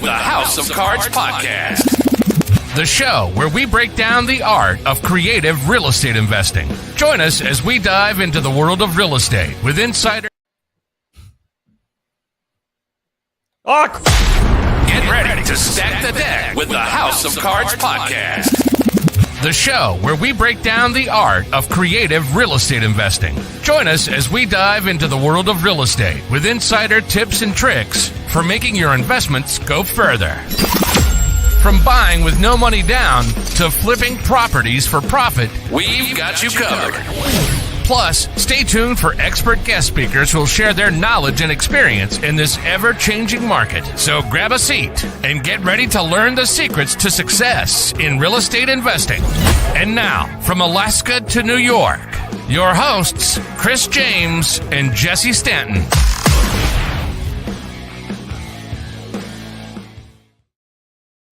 the House of Cards podcast. The show where we break down the art of creative real estate investing. Join us as we dive into the world of real estate with insider. Get ready to stack the deck with the House of Cards podcast. The show where we break down the art of creative real estate investing. Join us as we dive into the world of real estate with insider tips and tricks for making your investments go further. From buying with no money down to flipping properties for profit, we've got you covered. Plus, stay tuned for expert guest speakers who will share their knowledge and experience in this ever-changing market. So grab a seat and get ready to learn the secrets to success in real estate investing. And now, from Alaska to New York, your hosts, Chris James and Jesse Stanton.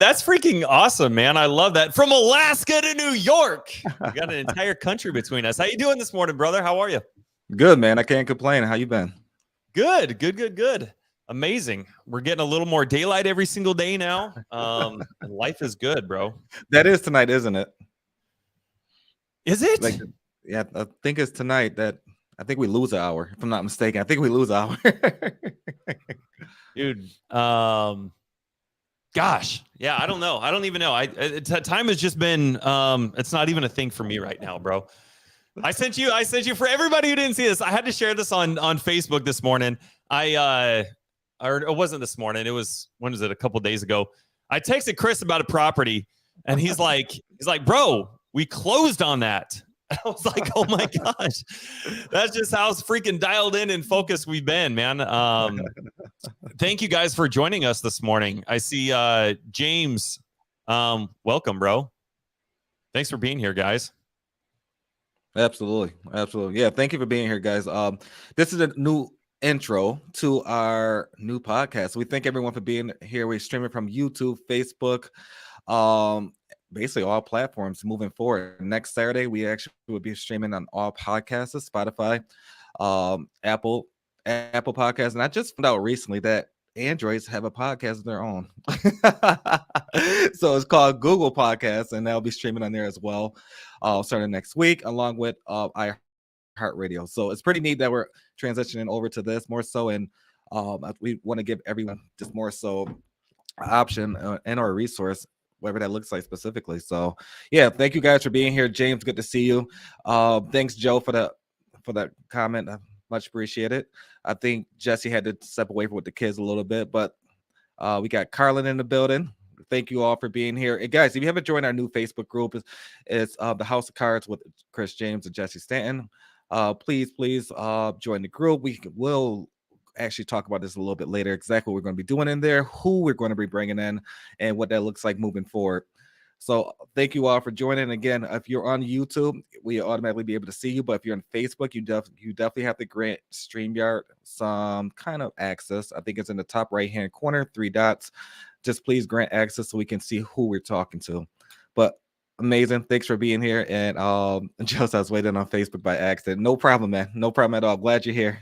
That's freaking awesome, man. I love that. From Alaska to New York. We got an entire country between us. How you doing this morning, brother? How are you? Good, man. I can't complain. How you been? Good. Amazing. We're getting a little more daylight every single day now. And life is good, bro. That is tonight, isn't it? Is it? Yeah, I think it's tonight that I think we lose an hour, if I'm not mistaken. I think we lose an hour. Dude, gosh, yeah, I don't know. I don't even know. Time has just been, it's not even a thing for me right now, bro. I sent you for everybody who didn't see this. I had to share this on Facebook this morning. Or it wasn't this morning. It was, when was it? A couple days ago. I texted Chris about a property and he's like, bro, we closed on that. I was like, oh my gosh, that's just how freaking dialed in and focused we've been, man. Thank you guys for joining us this morning. I see James. Welcome, bro. Thanks for being here, guys. Absolutely. Yeah, thank you for being here, guys. This is a new intro to our new podcast. We thank everyone for being here. We're streaming from YouTube, Facebook, basically all platforms moving forward. Next Saturday, we actually will be streaming on all podcasts, Spotify, Apple Podcasts. And I just found out recently that Androids have a podcast of their own. So it's called Google Podcasts, and they'll be streaming on there as well, starting next week, along with iHeartRadio. So it's pretty neat that we're transitioning over to this more so, and we want to give everyone just more so option and our resource, whatever that looks like specifically. So yeah, thank you guys for being here. James, good to see you. Thanks, Joe, for that comment. Much appreciated. I think Jesse had to step away with the kids a little bit, but we got Carlin in the building. Thank you all for being here. And guys, if you haven't joined our new Facebook group, it's the House of Cards with Chris James and Jesse Stanton. Please join the group. We'll actually talk about this a little bit later, exactly what we're going to be doing in there, who we're going to be bringing in, and what that looks like moving forward. So thank you all for joining. Again, if you're on YouTube, we automatically be able to see you, but if you're on Facebook, you definitely have to grant StreamYard some kind of access. I think it's in the top right hand corner, 3 dots. Just please grant access so we can see who we're talking to. But amazing. Thanks for being here. And just I was waiting on Facebook by accident. No problem, man. No problem at all. Glad you're here.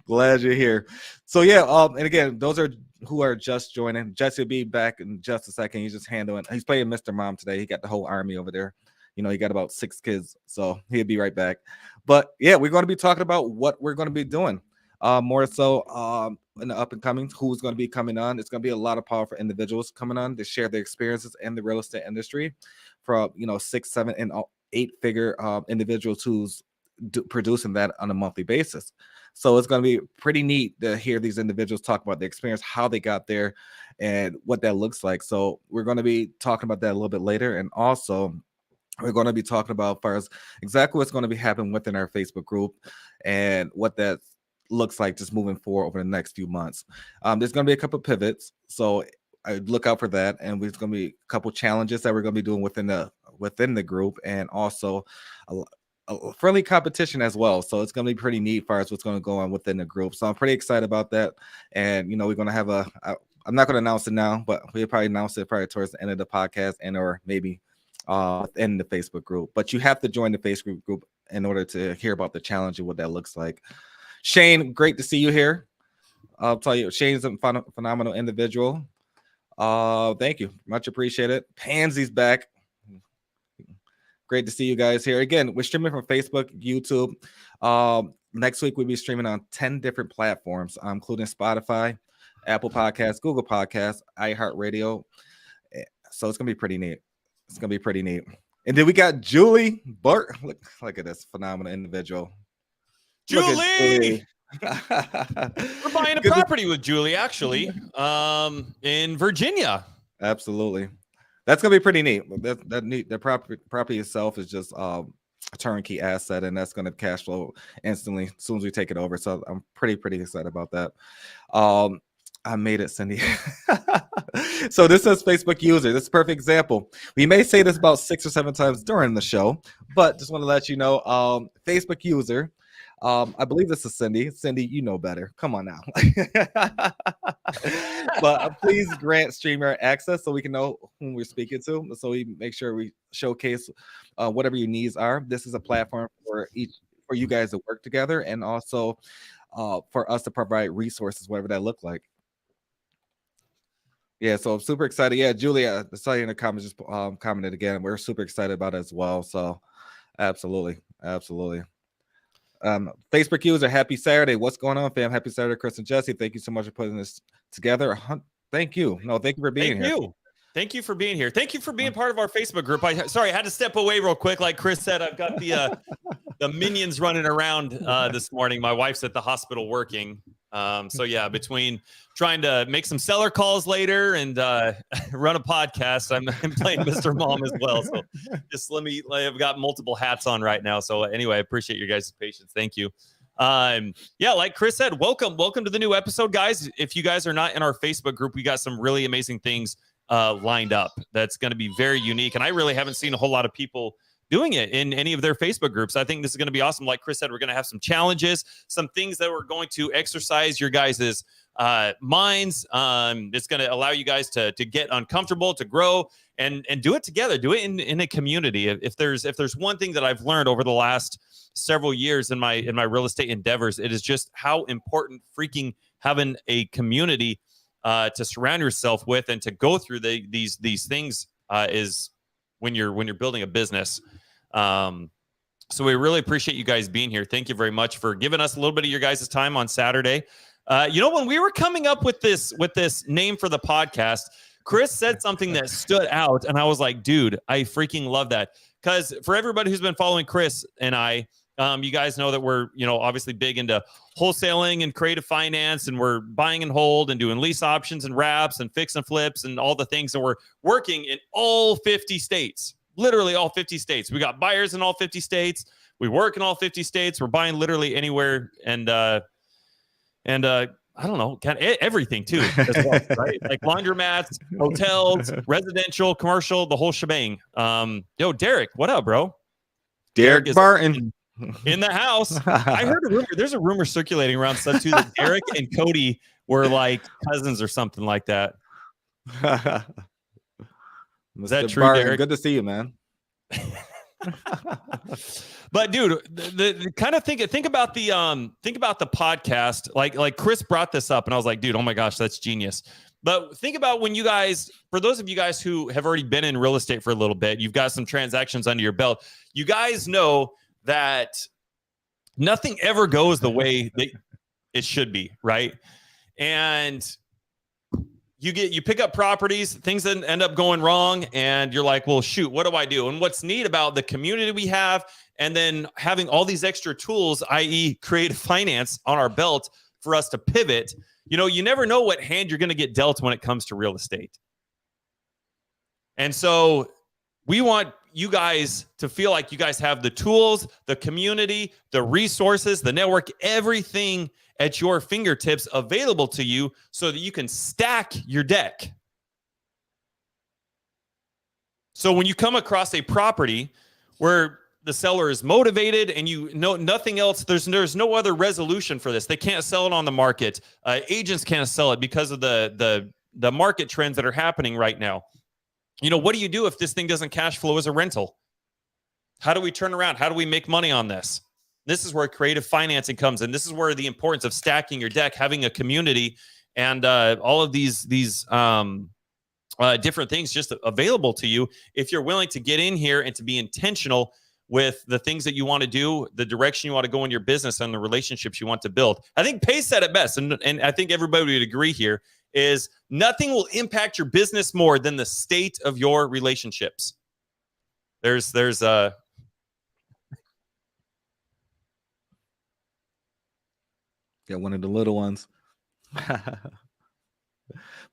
Glad you're here. So yeah, and again, those are who are just joining. Jesse will be back in just a second. He's just handling. He's playing Mr. Mom today. He got the whole army over there. You know, he got about 6 kids, so he'll be right back. But yeah, we're going to be talking about what we're going to be doing. More so in the up and coming, who's going to be coming on. It's going to be a lot of powerful individuals coming on to share their experiences in the real estate industry, from 6, 7, and 8 figure individuals who's producing that on a monthly basis. So it's going to be pretty neat to hear these individuals talk about their experience, how they got there, and what that looks like. So we're going to be talking about that a little bit later, and also we're going to be talking about as far as exactly what's going to be happening within our Facebook group and what that looks like just moving forward over the next few months. There's going to be a couple of pivots, so I look out for that, and there's going to be a couple challenges that we're going to be doing within the group, and also a friendly competition as well. So it's going to be pretty neat as far as what's going to go on within the group. So I'm pretty excited about that. And we're going to have I'm not going to announce it now, but we'll probably announce it probably towards the end of the podcast, and or maybe in the Facebook group. But you have to join the Facebook group in order to hear about the challenge and what that looks like. Shane, great to see you here. I'll tell you, Shane's a phenomenal individual. Thank you. Much appreciated. Pansy's back. Great to see you guys here. Again, we're streaming from Facebook, YouTube. Next week, we'll be streaming on 10 different platforms, including Spotify, Apple Podcasts, Google Podcasts, iHeartRadio. So it's going to be pretty neat. It's going to be pretty neat. And then we got Julie Bart. Look at this phenomenal individual. Julie! We're buying a property with Julie, actually, in Virginia. Absolutely. That's going to be pretty neat. That neat. The property itself is just a turnkey asset, and that's going to cash flow instantly as soon as we take it over. So I'm pretty excited about that. I made it, Cindy. So this is Facebook user. This is a perfect example. We may say this about 6 or 7 times during the show, but just want to let you know, Facebook user. I believe this is Cindy. Cindy, you know better. Come on now. But please grant streamer access so we can know whom we're speaking to. So we make sure we showcase whatever your needs are. This is a platform for you guys to work together, and also for us to provide resources, whatever that look like. Yeah, so I'm super excited. Yeah, Julia, I saw you in the comments, just commented again. We're super excited about it as well. So absolutely. Facebook user, happy Saturday. What's going on, fam? Happy Saturday, Chris and Jesse. Thank you so much for putting this together. Thank you. No, thank you for being here. Thank you for being here. Thank you for being part of our Facebook group. Sorry, I had to step away real quick. Like Chris said, I've got the minions running around this morning. My wife's at the hospital working. So yeah, between trying to make some seller calls later and run a podcast, I'm playing Mr. Mom as well. So just I've got multiple hats on right now. So anyway, I appreciate your guys' patience. Thank you. Yeah, like Chris said, welcome to the new episode, guys. If you guys are not in our Facebook group, we got some really amazing things lined up that's going to be very unique. And I really haven't seen a whole lot of people doing it in any of their Facebook groups. I think this is going to be awesome. Like Chris said, we're going to have some challenges, some things that we're going to exercise your guys' minds. It's going to allow you guys to get uncomfortable, to grow, and do it together. Do it in a community. If there's one thing that I've learned over the last several years in my real estate endeavors, it is just how important freaking having a community to surround yourself with and to go through these things is when you're building a business. So we really appreciate you guys being here. Thank you very much for giving us a little bit of your guys' time on Saturday. When we were coming up with this name for the podcast, Chris said something that stood out, and I was like, dude, I freaking love that. Because for everybody who's been following Chris and I, you guys know that we're, obviously big into wholesaling and creative finance, and we're buying and hold and doing lease options and wraps and fix and flips and all the things. And we're working in all 50 states, literally all 50 states. We got buyers in all 50 states. We work in all 50 states. We're buying literally anywhere. And I don't know, kind of everything too, as well, right? Like laundromats, hotels, residential, commercial, the whole shebang. Derek, what up, bro? Derek Barton. In the house. I heard a rumor. There's a rumor circulating around stuff too that Derek and Cody were like cousins or something like that. Is that true, Barton, Derek? good to see you, man. But dude, the kind of think about the podcast. Like Chris brought this up, and I was like, dude, oh my gosh, that's genius. But think about when you guys, for those of you guys who have already been in real estate for a little bit, you've got some transactions under your belt. You guys know that nothing ever goes the way that it should be, right? And you pick up properties, things that end up going wrong, and you're like, well, shoot, what do I do? And what's neat about the community we have, and then having all these extra tools, i.e. creative finance on our belt for us to pivot, you never know what hand you're going to get dealt when it comes to real estate. And so we want you guys to feel like you guys have the tools, the community, the resources, the network, everything at your fingertips available to you so that you can stack your deck. So when you come across a property where the seller is motivated and you know nothing else, there's no other resolution for this. They can't sell it on the market. Agents can't sell it because of the market trends that are happening right now. What do you do if this thing doesn't cash flow as a rental? How do we turn around? How do we make money on this? This is where creative financing comes in. This is where the importance of stacking your deck, having a community, and all of these different things just available to you if you're willing to get in here and to be intentional with the things that you want to do, the direction you want to go in your business, and the relationships you want to build. I think Pace said it best, and I think everybody would agree here, is nothing will impact your business more than the state of your relationships. There's one of the little ones.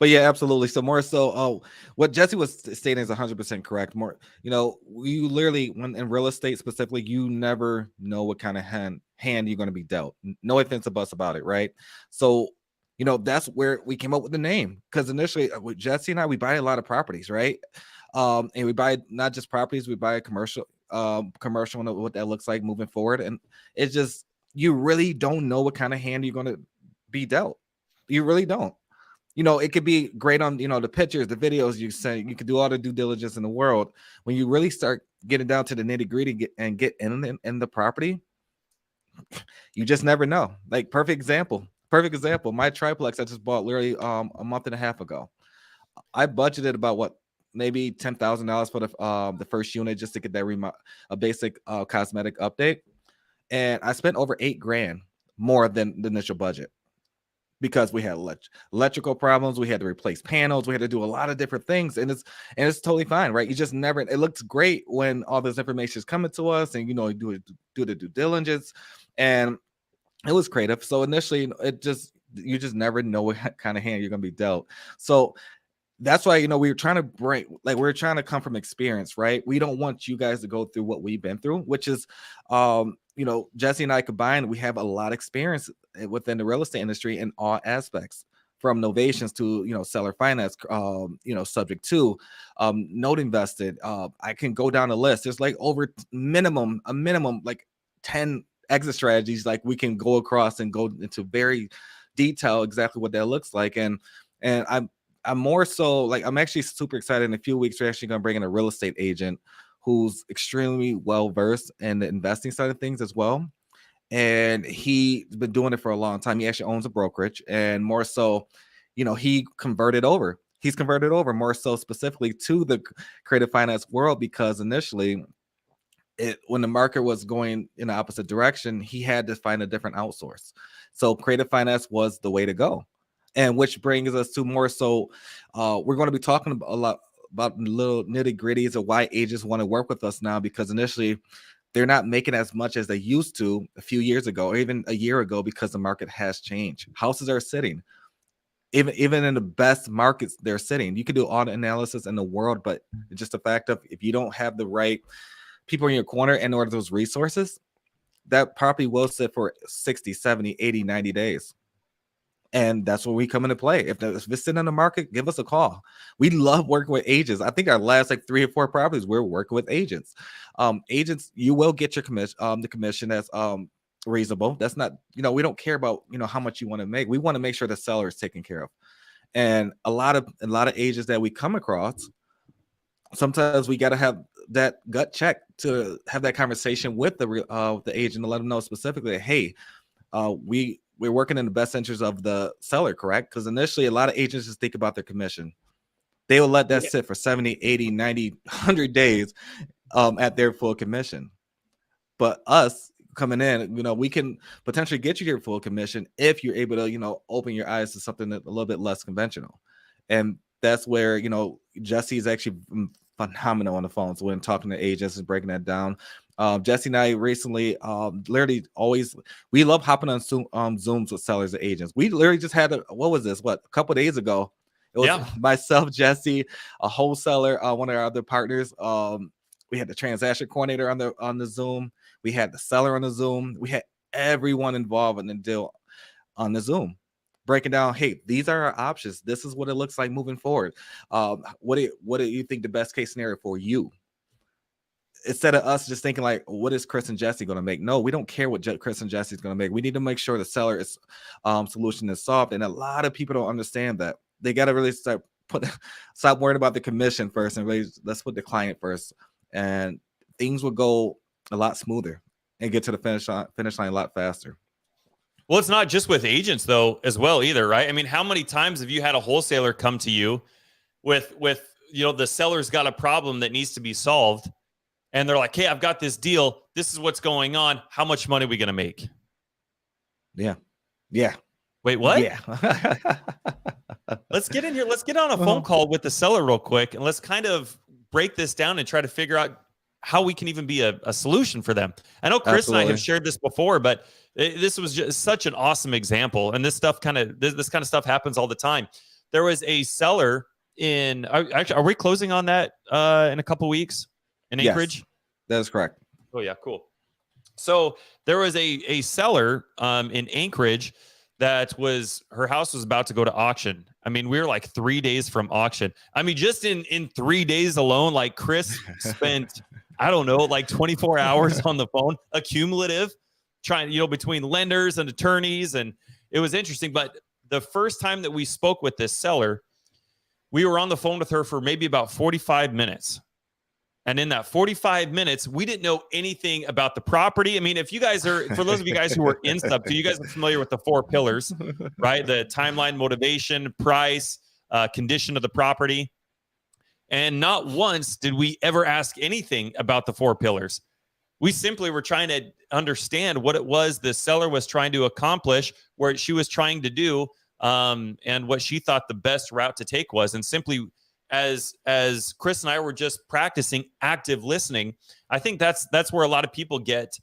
But yeah, absolutely. So more so, what Jesse was stating is 100% correct. More, you literally, when in real estate specifically, you never know what kind of hand you're going to be dealt. No offense of us about it, right? So, that's where we came up with the name, because initially with Jesse and I, we buy a lot of properties, right? And we buy not just properties, we buy a commercial and what that looks like moving forward. And it's just, you really don't know what kind of hand you're going to be dealt. You really don't. It could be great on, the pictures, the videos you send. You could do all the due diligence in the world. When you really start getting down to the nitty gritty and get in the property, you just never know. Like perfect example. My triplex I just bought literally a month and a half ago. I budgeted about maybe $10,000 for the first unit just to get that a basic cosmetic update, and I spent over $8,000 more than the initial budget. Because we had electrical problems, we had to replace panels, we had to do a lot of different things, and it's totally fine, right? You just never. It looks great when all this information is coming to us, and do the due diligence, and it was creative. So initially, you just never know what kind of hand you're gonna be dealt. So that's why we were trying to we're trying to come from experience, right? We don't want you guys to go through what we've been through, which is Jesse and I combined, we have a lot of experience within the real estate industry in all aspects, from novations to seller finance, subject to note invested. I can go down the list. There's like over a minimum like 10 exit strategies like we can go across and go into very detail exactly what that looks like. And I'm more so like, I'm actually super excited. In a few weeks, we're actually going to bring in a real estate agent who's extremely well versed in the investing side of things as well. And he's been doing it for a long time. He actually owns a brokerage, and more so, he converted over. He's converted over more so specifically to the creative finance world, because initially, when the market was going in the opposite direction, he had to find a different outsource. So creative finance was the way to go. And which brings us to more so, we're going to be talking a lot about the little nitty gritties of why agents want to work with us now, because initially they're not making as much as they used to a few years ago, or even a year ago, because the market has changed. Houses are sitting. Even in the best markets, they're sitting. You can do all the analysis in the world, but it's just the fact of, if you don't have the right people in your corner and or those resources, that property will sit for 60, 70, 80, 90 days. And that's where we come into play. If it's sitting in the market, give us a call. We love working with agents. I think our last 3 or 4 properties, we're working with agents. Agents, you will get your commission, the commission that's reasonable. That's not, we don't care about how much you want to make. We want to make sure the seller is taken care of. And a lot of agents that we come across, sometimes we got to have that gut check to have that conversation with the agent to let them know specifically, hey, we're working in the best interest of the seller, correct? Because initially, a lot of agents just think about their commission. They will let that sit for 70, 80, 90, 100 days at their full commission. But us coming in, we can potentially get you your full commission if you're able to, open your eyes to something a little bit less conventional. And that's where, Jesse is actually phenomenal on the phone. So when talking to agents and breaking that down, Jesse and I recently literally we love hopping on Zooms with sellers and agents. We literally just had a couple of days ago. It was myself, Jesse, a wholesaler, one of our other partners. We had the transaction coordinator on the Zoom. We had the seller on the Zoom. We had everyone involved in the deal on the Zoom, breaking down, hey, these are our options. This is what it looks like moving forward. What do you think the best case scenario for you? Instead of us just thinking like, what is Chris and Jesse going to make? No, we don't care what Chris and Jesse is going to make. We need to make sure the seller is solution is solved. And a lot of people don't understand that. They got to really stop worrying about the commission first, and really let's put the client first, and things will go a lot smoother. and get to the finish line a lot faster. Well, it's not just with agents though, as well either, right? I mean, how many times have you had a wholesaler come to you with the seller's got a problem that needs to be solved, and they're like, "Hey, I've got this deal. This is what's going on. How much money are we going to make?" Yeah. Wait, what? Yeah. Let's get in here. Let's get on a phone call with the seller real quick, and let's kind of break this down and try to figure out how we can even be a solution for them. I know Chris and I have shared this before, but this was just such an awesome example. And this kind of stuff happens all the time. There was a seller in, actually, are we closing on that in a couple weeks in Anchorage? Yes, that is correct. Oh yeah, cool. So there was a seller in Anchorage that her house was about to go to auction. I mean, we were like 3 days from auction. I mean, just in 3 days alone, like Chris spent, I don't know, like 24 hours on the phone, accumulative, trying, between lenders and attorneys. And it was interesting. But the first time that we spoke with this seller, we were on the phone with her for maybe about 45 minutes. And in that 45 minutes, we didn't know anything about the property. I mean, if you guys are, for those of you guys who are in stuff, you guys are familiar with the 4 pillars, right? The timeline, motivation, price, condition of the property. And not once did we ever ask anything about the 4 pillars. We simply were trying to understand what it was the seller was trying to accomplish, what she was trying to do, and what she thought the best route to take was. And simply, as Chris and I were just practicing active listening, I think that's where a lot of people get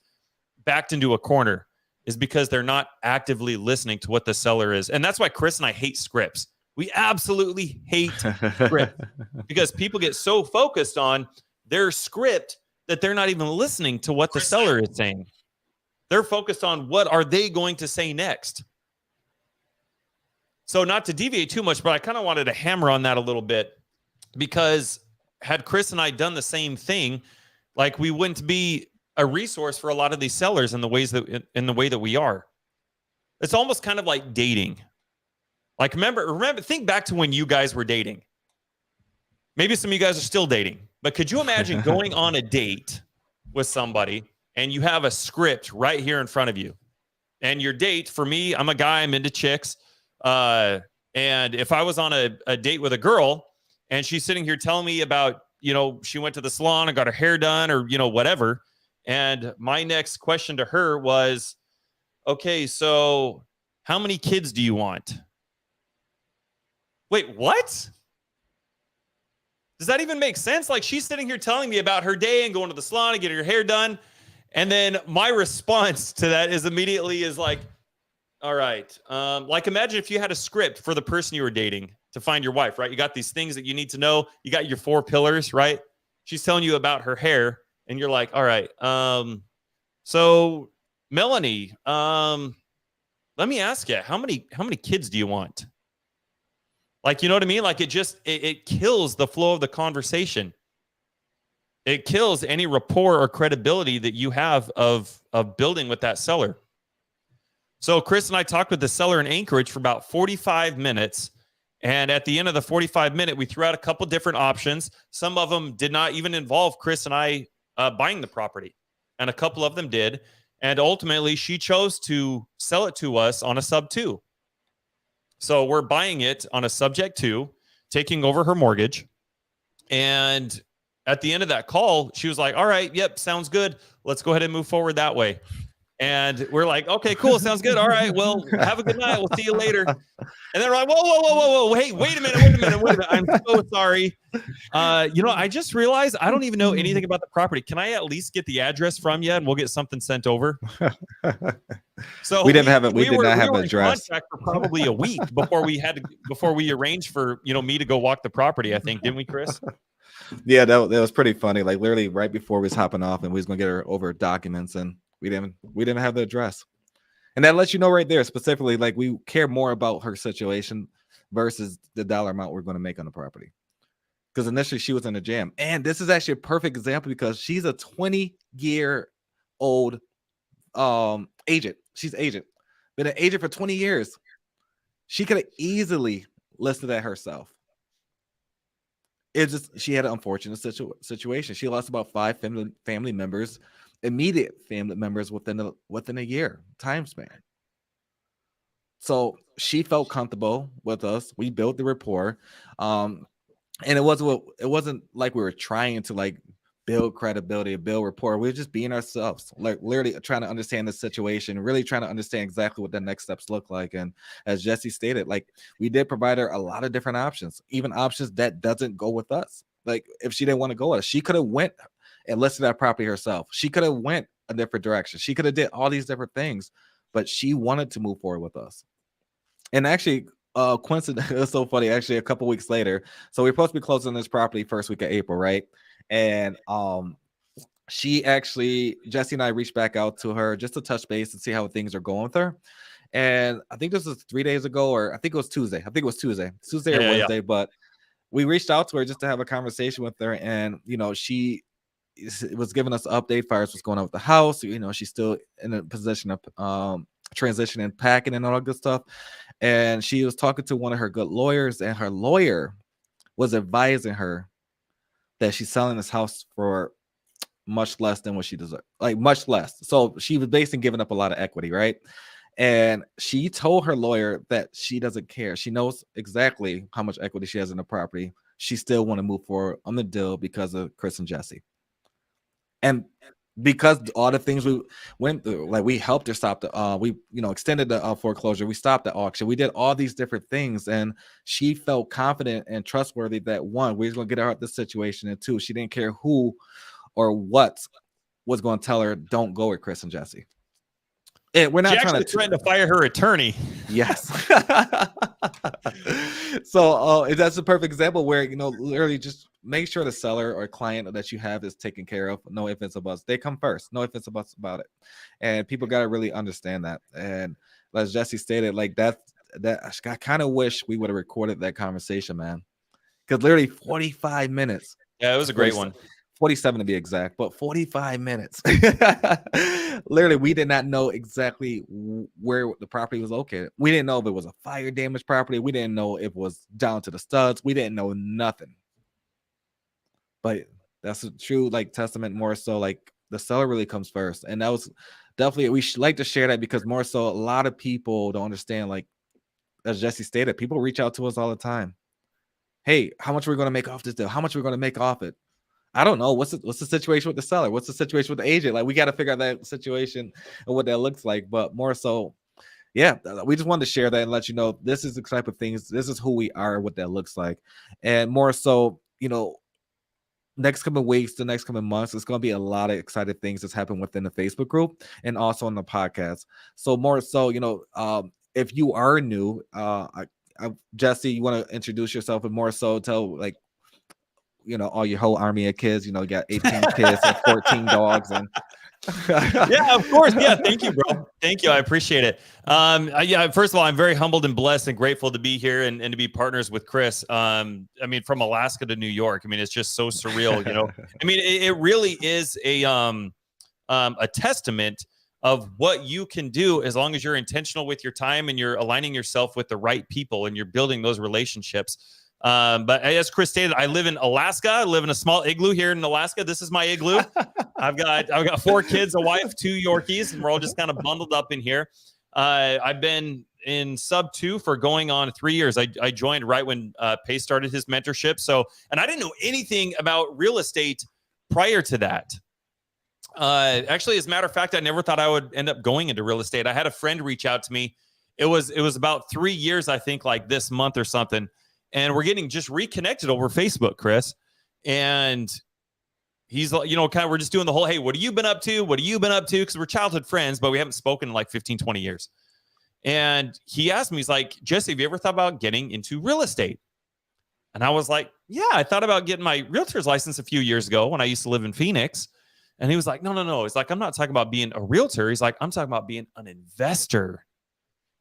backed into a corner, is because they're not actively listening to what the seller is. And that's why Chris and I hate scripts. We absolutely hate script, because people get so focused on their script that they're not even listening to what the seller is saying. They're focused on what are they going to say next. So not to deviate too much, but I kind of wanted to hammer on that a little bit, because had Chris and I done the same thing, like, we wouldn't be a resource for a lot of these sellers in the way that we are. It's almost kind of like dating. Like, remember, think back to when you guys were dating. Maybe some of you guys are still dating, but could you imagine going on a date with somebody and you have a script right here in front of you? And your date, for me, I'm a guy, I'm into chicks. And if I was on a date with a girl and she's sitting here telling me about, she went to the salon and got her hair done, or, whatever. And my next question to her was, okay, so how many kids do you want? Wait, what? Does that even make sense? Like, she's sitting here telling me about her day and going to the salon and getting her hair done. And then my response to that is immediately like, all right. Like, imagine if you had a script for the person you were dating to find your wife, right? You got these things that you need to know. You got your 4 pillars, right? She's telling you about her hair, and you're like, all right. So Melanie, let me ask you, how many kids do you want? Like, you know what I mean? Like, it kills the flow of the conversation. It kills any rapport or credibility that you have of building with that seller. So Chris and I talked with the seller in Anchorage for about 45 minutes. And at the end of the 45 minute, we threw out a couple different options. Some of them did not even involve Chris and I buying the property, and a couple of them did. And ultimately, she chose to sell it to us on a sub 2. So we're buying it on a subject 2, taking over her mortgage. And at the end of that call, she was like, all right, yep, sounds good. Let's go ahead and move forward that way. And we're like, okay, cool, sounds good. All right, well, have a good night. We'll see you later. And they're like, whoa. Hey, wait a minute. I'm so sorry. I just realized I don't even know anything about the property. Can I at least get the address from you, and we'll get something sent over? So we did not have an address. Contract for probably a week before we arranged for me to go walk the property. I think, didn't we, Chris? Yeah, that was pretty funny. Like, literally right before we was hopping off, and we was gonna get her over documents, and we didn't have the address. And that lets you know right there specifically, like, we care more about her situation versus the dollar amount we're going to make on the property. Because initially she was in a jam. And this is actually a perfect example, because she's a 20-year-old agent. She's agent. Been an agent for 20 years. She could have easily listed that herself. It's just, she had an unfortunate situation. She lost about 5 family members immediate family members within a year time span. So she felt comfortable with us. We built the rapport. And it wasn't like we were trying to like build credibility, build rapport. We were just being ourselves, like literally trying to understand the situation, really trying to understand exactly what the next steps look like. And as Jesse stated, like we did provide her a lot of different options, even options that doesn't go with us. Like if she didn't want to go with us, she could have went and listed that property herself. She could have went a different direction. She could have did all these different things, but she wanted to move forward with us. And actually, coincidence, it's so funny. Actually, a couple weeks later, so we're supposed to be closing this property first week of April, right? And Jesse and I reached back out to her just to touch base and see how things are going with her. And I think this was 3 days ago, or I think it was Tuesday. Tuesday or Wednesday. Yeah. But we reached out to her just to have a conversation with her, and she was giving us an update as far as what's going on with the house. She's still in a position of transitioning, packing, and all that good stuff. And she was talking to one of her good lawyers, and her lawyer was advising her that she's selling this house for much less than what she deserves, like much less. So she was basically giving up a lot of equity, right? And she told her lawyer that she doesn't care. She knows exactly how much equity she has in the property. She still want to move forward on the deal because of Chris and Jesse. And because all the things we went through, like we helped her stop the we extended the foreclosure, we stopped the auction, we did all these different things, and she felt confident and trustworthy that one, we were going to get her out of this situation, and two, she didn't care who or what was going to tell her don't go with Chris and Jesse. And we're not trying to threaten to fire her attorney. Yes. So that's a perfect example where literally just make sure the seller or client that you have is taken care of. No ifs, ands, or buts. They come first. No ifs, ands, or buts about it. And people got to really understand that. And as Jesse stated, like that I kind of wish we would have recorded that conversation, man. Because literally 45 minutes. Yeah, it was a great one. 47 to be exact, but 45 minutes. Literally, we did not know exactly where the property was located. We didn't know if it was a fire damaged property. We didn't know if it was down to the studs. We didn't know nothing. But that's a true testament, more so like the seller really comes first. And that was definitely, we should like to share that, because more so a lot of people don't understand, like as Jesse stated, people reach out to us all the time. Hey, how much are we going to make off this deal? How much are we going to make off it? I don't know. What's the situation with the seller? What's the situation with the agent? Like, we got to figure out that situation and what that looks like. But more so, yeah, we just wanted to share that and let you know this is the type of things, this is who we are, what that looks like. And more so, next coming weeks, the next coming months, it's going to be a lot of exciting things that's happening within the Facebook group and also on the podcast. So more so, if you are new, Jesse, you want to introduce yourself and more so tell all your whole army of kids, you got 18 kids and 14 dogs. And yeah, of course. Yeah. Thank you, bro. Thank you. I appreciate it. First of all, I'm very humbled and blessed and grateful to be here and to be partners with Chris. From Alaska to New York. It's just so surreal, it really is a testament of what you can do as long as you're intentional with your time and you're aligning yourself with the right people and you're building those relationships. But as Chris stated, I live in Alaska. I live in a small igloo here in Alaska. This is my igloo. I've got 4 kids, a wife, 2 Yorkies, and we're all just kind of bundled up in here. I've been in sub 2 for going on 3 years. I joined right when Pace started his mentorship. And I didn't know anything about real estate prior to that. Actually, as a matter of fact, I never thought I would end up going into real estate. I had a friend reach out to me. It was about 3 years, I think, like this month or something. And we're getting just reconnected over Facebook, Chris. And he's like, we're just doing the whole, hey, what have you been up to? What have you been up to? Because we're childhood friends, but we haven't spoken in like 15, 20 years. And he asked me, he's like, Jesse, have you ever thought about getting into real estate? And I was like, yeah, I thought about getting my realtor's license a few years ago when I used to live in Phoenix. And he was like, no. He's like, I'm not talking about being a realtor. He's like, I'm talking about being an investor.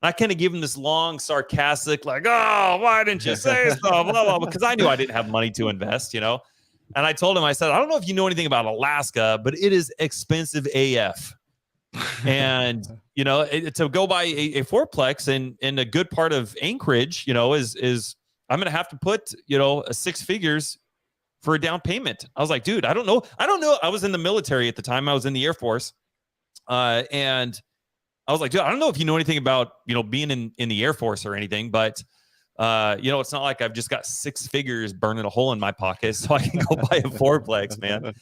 I kind of give him this long, sarcastic, like, oh, why didn't you say so? Blah, blah, blah, because I knew I didn't have money to invest, And I told him, I said, I don't know if you know anything about Alaska, but it is expensive AF. And, to go buy a fourplex in a good part of Anchorage, is I'm going to have to put, 6 figures for a down payment. I was like, dude, I don't know. I was in the military at the time. I was in the Air Force. And I was like, dude, I don't know if you know anything about, being in the Air Force or anything, but it's not like I've just got 6 figures burning a hole in my pocket so I can go buy a fourplex, man.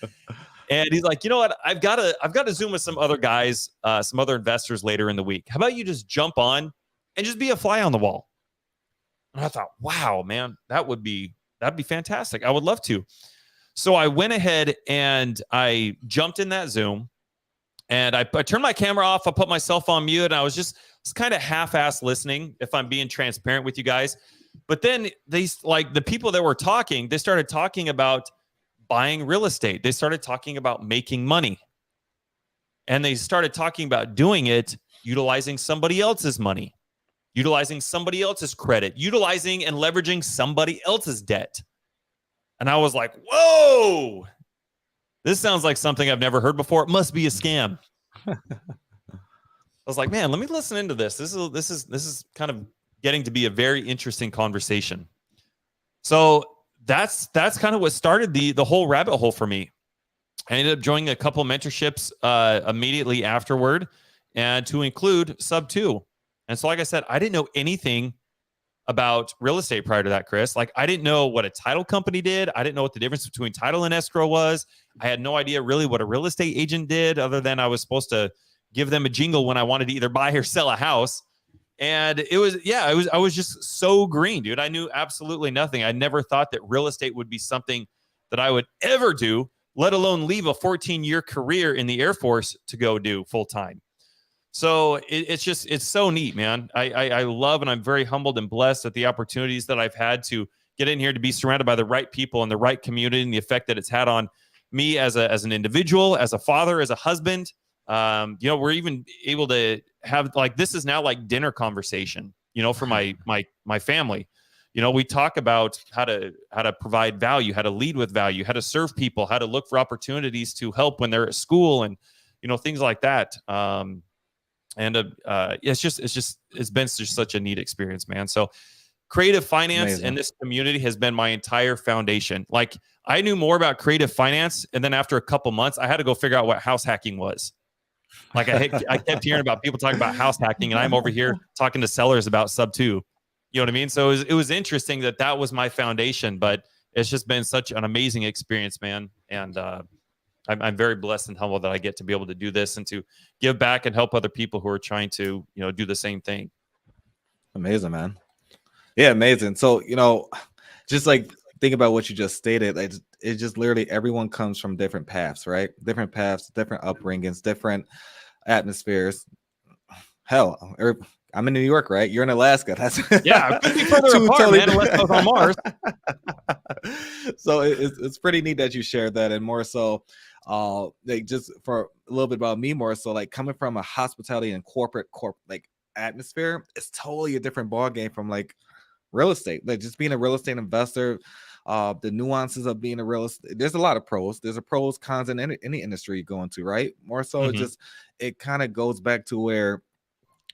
And he's like, you know what? I've got to Zoom with some other guys, some other investors later in the week. How about you just jump on and just be a fly on the wall? And I thought, wow, man, that'd be fantastic. I would love to. So I went ahead and I jumped in that Zoom, and I turned my camera off. I put myself on mute, and I was kind of half-assed listening, if I'm being transparent with you guys. But then the people that were talking, they started talking about buying real estate. They started talking about making money. And they started talking about doing it utilizing somebody else's money, utilizing somebody else's credit, utilizing and leveraging somebody else's debt. And I was like, whoa, this sounds like something I've never heard before. It must be a scam. I was like, man, let me listen into this. This is kind of getting to be a very interesting conversation. So that's kind of what started the whole rabbit hole for me. I ended up joining a couple of mentorships immediately afterward, and to include Sub 2. And so, like I said, I didn't know anything about real estate prior to that, Chris. Like, I didn't know what a title company did. I didn't know what the difference between title and escrow was. I had no idea really what a real estate agent did, other than I was supposed to give them a jingle when I wanted to either buy or sell a house. And I was just so green, dude. I knew absolutely nothing. I never thought that real estate would be something that I would ever do, let alone leave a 14-year career in the Air Force to go do full time. So it's so neat, man. I love, and I'm very humbled and blessed at the opportunities that I've had to get in here, to be surrounded by the right people and the right community, and the effect that it's had on me as an individual, as a father, as a husband. We're even able to have, like, this is now like dinner conversation, for my family. We talk about how to provide value, how to lead with value, how to serve people, how to look for opportunities to help when they're at school, and things like that. It's been just such a neat experience, man. So creative finance Amazing. and this community has been my entire foundation. Like, I knew more about creative finance, and then after a couple months, I had to go figure out what house hacking was. Like, I kept hearing about people talking about house hacking, and I'm over here talking to sellers about Sub 2. You know what I mean? So it was interesting that was my foundation, but it's just been such an amazing experience, man. And I'm very blessed and humbled that I get to be able to do this and to give back and help other people who are trying to, do the same thing. Amazing, man. Yeah, amazing. So, just like think about what you just stated. It's just literally everyone comes from different paths, right? Different paths, different upbringings, different atmospheres. Hell, I'm in New York, right? You're in Alaska. That's yeah, couldn't be further apart, man, unless I was on Mars. So it's pretty neat that you shared that, and more so, like, just for a little bit about me, more so, like, coming from a hospitality and corporate like atmosphere, it's totally a different ball game from like real estate. Like, just being a real estate investor, the nuances of being a real estate. There's a lot of pros. There's a pros, cons in any industry you go into, right? More so, it kind of goes back to where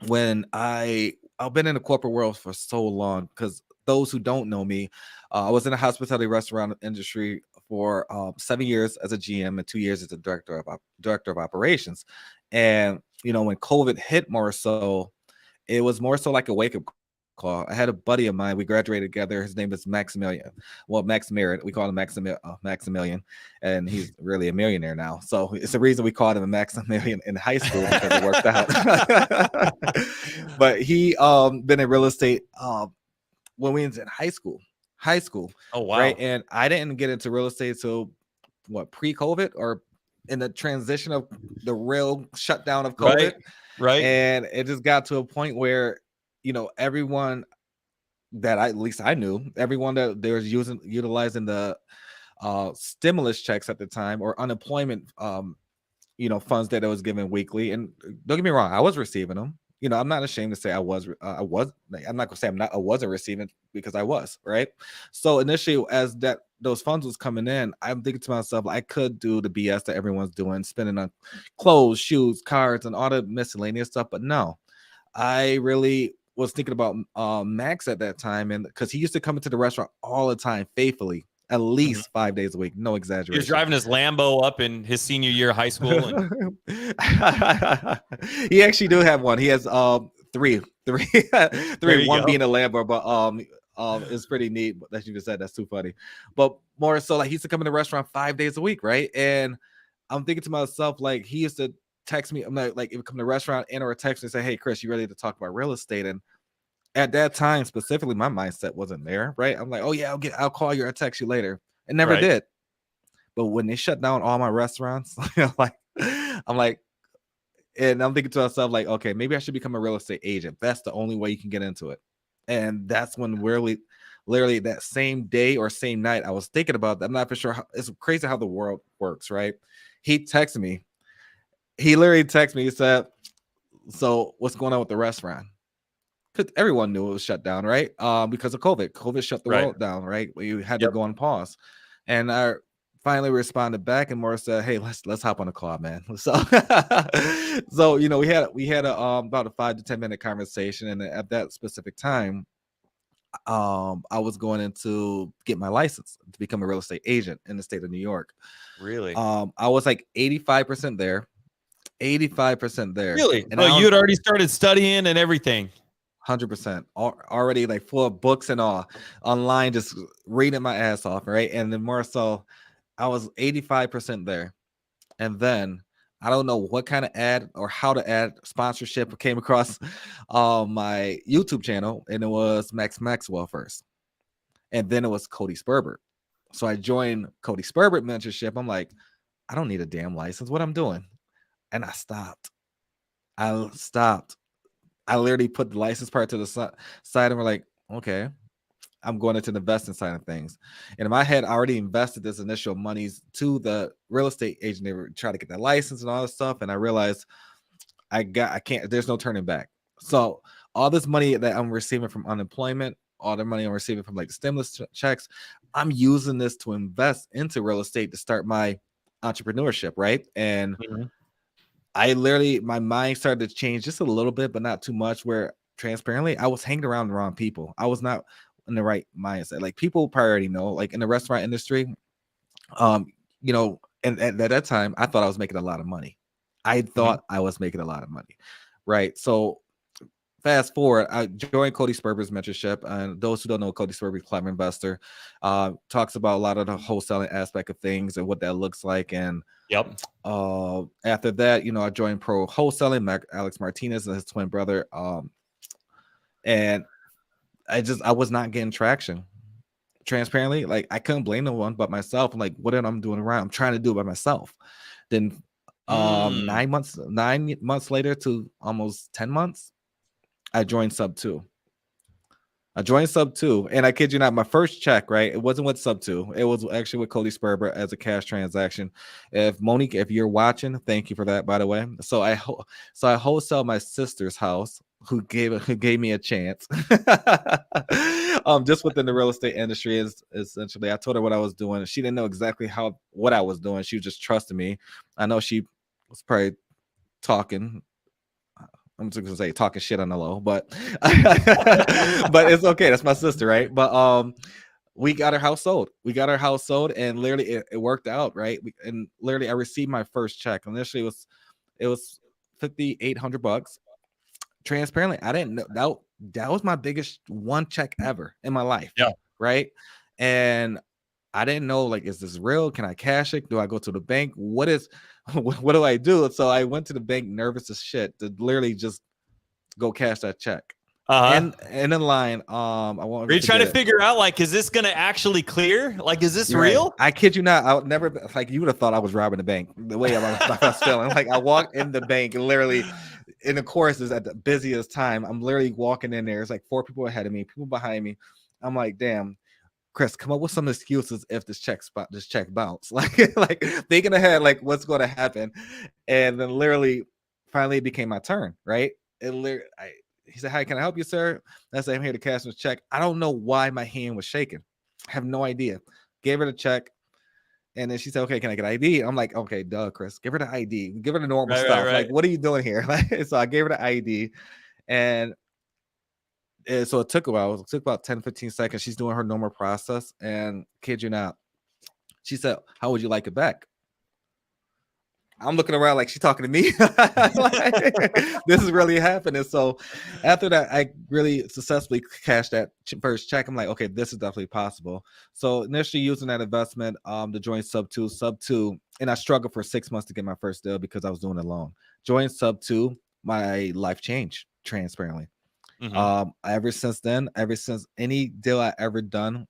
when I've been in the corporate world for so long, because those who don't know me, I was in the hospitality restaurant industry for 7 years as a GM and 2 years as a director of operations. And when COVID hit, more so, it was more so like a wake up call. I had a buddy of mine. We graduated together. His name is Maximilian. Well, Maximilian. We call him Maximilian, and he's really a millionaire now. So it's the reason we called him a Maximilian in high school, because it worked out. But he been in real estate when we was in high school. Oh, wow. Right. And I didn't get into real estate till pre-COVID, or in the transition of the real shutdown of COVID. Right. And it just got to a point where, everyone that at least I knew, everyone that they was utilizing the stimulus checks at the time, or unemployment funds that I was given weekly. And don't get me wrong, I was receiving them. I'm not ashamed to say I was. I'm not gonna say I wasn't receiving, because I was, right? So initially, as those funds was coming in, I'm thinking to myself, I could do the BS that everyone's doing, spending on clothes, shoes, cards, and all the miscellaneous stuff. But no, I really was thinking about Max at that time, and because he used to come into the restaurant all the time faithfully at least 5 days a week. No He exaggeration. was driving his Lambo up in his senior year of high school. And He actually do have one. He has three. There you One go. being a Lambo, but it's pretty neat that you just said. That's too funny. But more so, like, he used to come in the restaurant 5 days a week, right? And I'm thinking to myself, like, he used to text me. I'm like, if you come to the restaurant and or text me and say, "Hey, Chris, you ready to talk about real estate?" And at that time, specifically, my mindset wasn't there, right? I'm like, "Oh yeah, I'll call you or I'll text you later." It never Right. did. But when they shut down all my restaurants, I'm like, and I'm thinking to myself, like, okay, maybe I should become a real estate agent. That's the only way you can get into it. And that's when literally that same day or same night, I was thinking about that. I'm not for sure. It's crazy how the world works, right? He texted me. He literally texted me. He said, "So what's going on with the restaurant?" Because everyone knew it was shut down, right? Because of COVID. COVID shut the world down, right? You had to go on pause. And I finally responded back and more said, "Hey, let's hop on a call, man." So we had about a 5 to 10 minute conversation, and at that specific time, I was going in to get my license to become a real estate agent in the state of New York. Really? I was like 85% there. 85% there. Really? And Oh, you had already started studying and everything. 100% already, like, full of books and all online, just reading my ass off, right? And then more so, I was 85% there. And then I don't know what kind of ad or how to add sponsorship came across my YouTube channel, and it was Max Maxwell first, and then it was Cody Spurbert. So I joined Cody Spurbert mentorship. I'm like, I don't need a damn license. What I'm doing? And I stopped. I literally put the license part to the side, and we're like, okay, I'm going into the investing side of things. And in my head, I already invested this initial monies to the real estate agent. They were trying to get that license and all this stuff. And I realized I can't, there's no turning back. So all this money that I'm receiving from unemployment, all the money I'm receiving from like stimulus checks, I'm using this to invest into real estate to start my entrepreneurship, right? And I literally, my mind started to change just a little bit, but not too much, where transparently I was hanging around the wrong people. I was not in the right mindset. Like, people probably already know, like, in the restaurant industry, and at that time, I thought I was making a lot of money. I thought I was making a lot of money, right? So fast forward, I joined Cody Sperber's mentorship. And those who don't know, Cody Sperber, Clever Investor, talks about a lot of the wholesaling aspect of things and what that looks like. And after that, I joined Pro Wholesaling, Alex Martinez and his twin brother. And I was not getting traction. Transparently, like, I couldn't blame no one but myself. I'm like, what am I doing wrong? I'm trying to do it by myself. Then 9 months later to almost 10 months, I joined Sub 2. And I kid you not, my first check, right? It wasn't with Sub 2. It was actually with Cody Sperber as a cash transaction. If Monique, if you're watching, thank you for that, by the way. So I wholesale my sister's house, who gave me a chance. Just within the real estate industry, is essentially, I told her what I was doing. She didn't know exactly what I was doing. She was just trusting me. I know she was probably talking. I'm just gonna say talking shit on the low, but but it's okay. That's my sister, right? But we got our house sold. And literally it worked out, right? And literally I received my first check. Initially it was $5,800. Transparently, I didn't know that was my biggest one check ever in my life. Yeah. Right. And I didn't know, like, is this real? Can I cash it? Do I go to the bank? What do I do? So I went to the bank nervous as shit to literally just go cash that check. And in line, Are you trying to figure out, like, is this gonna actually clear? Like, is this real? I kid you not. I would never, like, you would have thought I was robbing the bank the way I was feeling. Like, I walked in the bank and literally, and of course, is at the busiest time. I'm literally walking in there. It's like 4 people ahead of me, people behind me. I'm like, damn, Chris, come up with some excuses if this check bounce. Like thinking ahead, like, what's going to happen. And then literally, finally, it became my turn, right? He said, "Hi, can I help you, sir?" I said, "I'm here to cash this check." I don't know why my hand was shaking. I have no idea. Gave her the check. And then she said, "Okay, can I get ID?" I'm like, "Okay, duh, Chris. Give her the ID. Give her the normal stuff. Right. Like, what are you doing here?" So I gave her the ID. And so it took a while. It took about 10, 15 seconds. She's doing her normal process. And kid you not, She said, how would you like it back? I'm looking around like she's talking to me. Like, this is really happening. So after that, I really successfully cashed that first check. I'm like, okay, this is definitely possible. So initially using that investment to join Sub 2, and I struggled for 6 months to get my first deal because I was doing it alone. Join Sub 2, my life changed transparently. Ever since then, ever since any deal I ever done,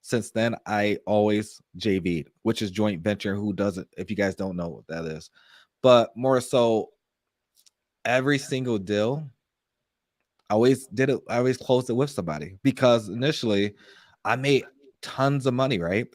since then, I always JV'd, which is joint venture. Who doesn't? If you guys don't know what that is, but more so, every single deal, I always did it. I always closed it with somebody because initially, I made tons of money. Right?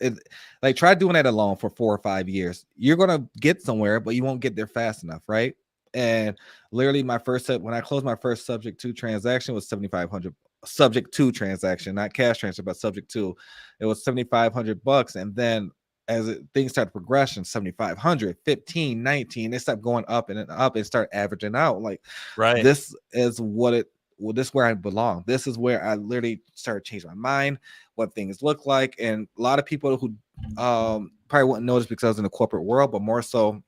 Like try doing that alone for 4 or 5 years. You're gonna get somewhere, but you won't get there fast enough, right? And literally, when I closed my first subject to transaction was $7,500. Subject to transaction, not cash transfer, but subject to. It was $7,500, and then as things started progression, 7,500, 15, 19, they stopped going up and up and start averaging out. Like, Right. This is this is where I belong. This is where I literally started changing my mind, what things look like, and a lot of people who probably wouldn't notice because I was in the corporate world, but more so,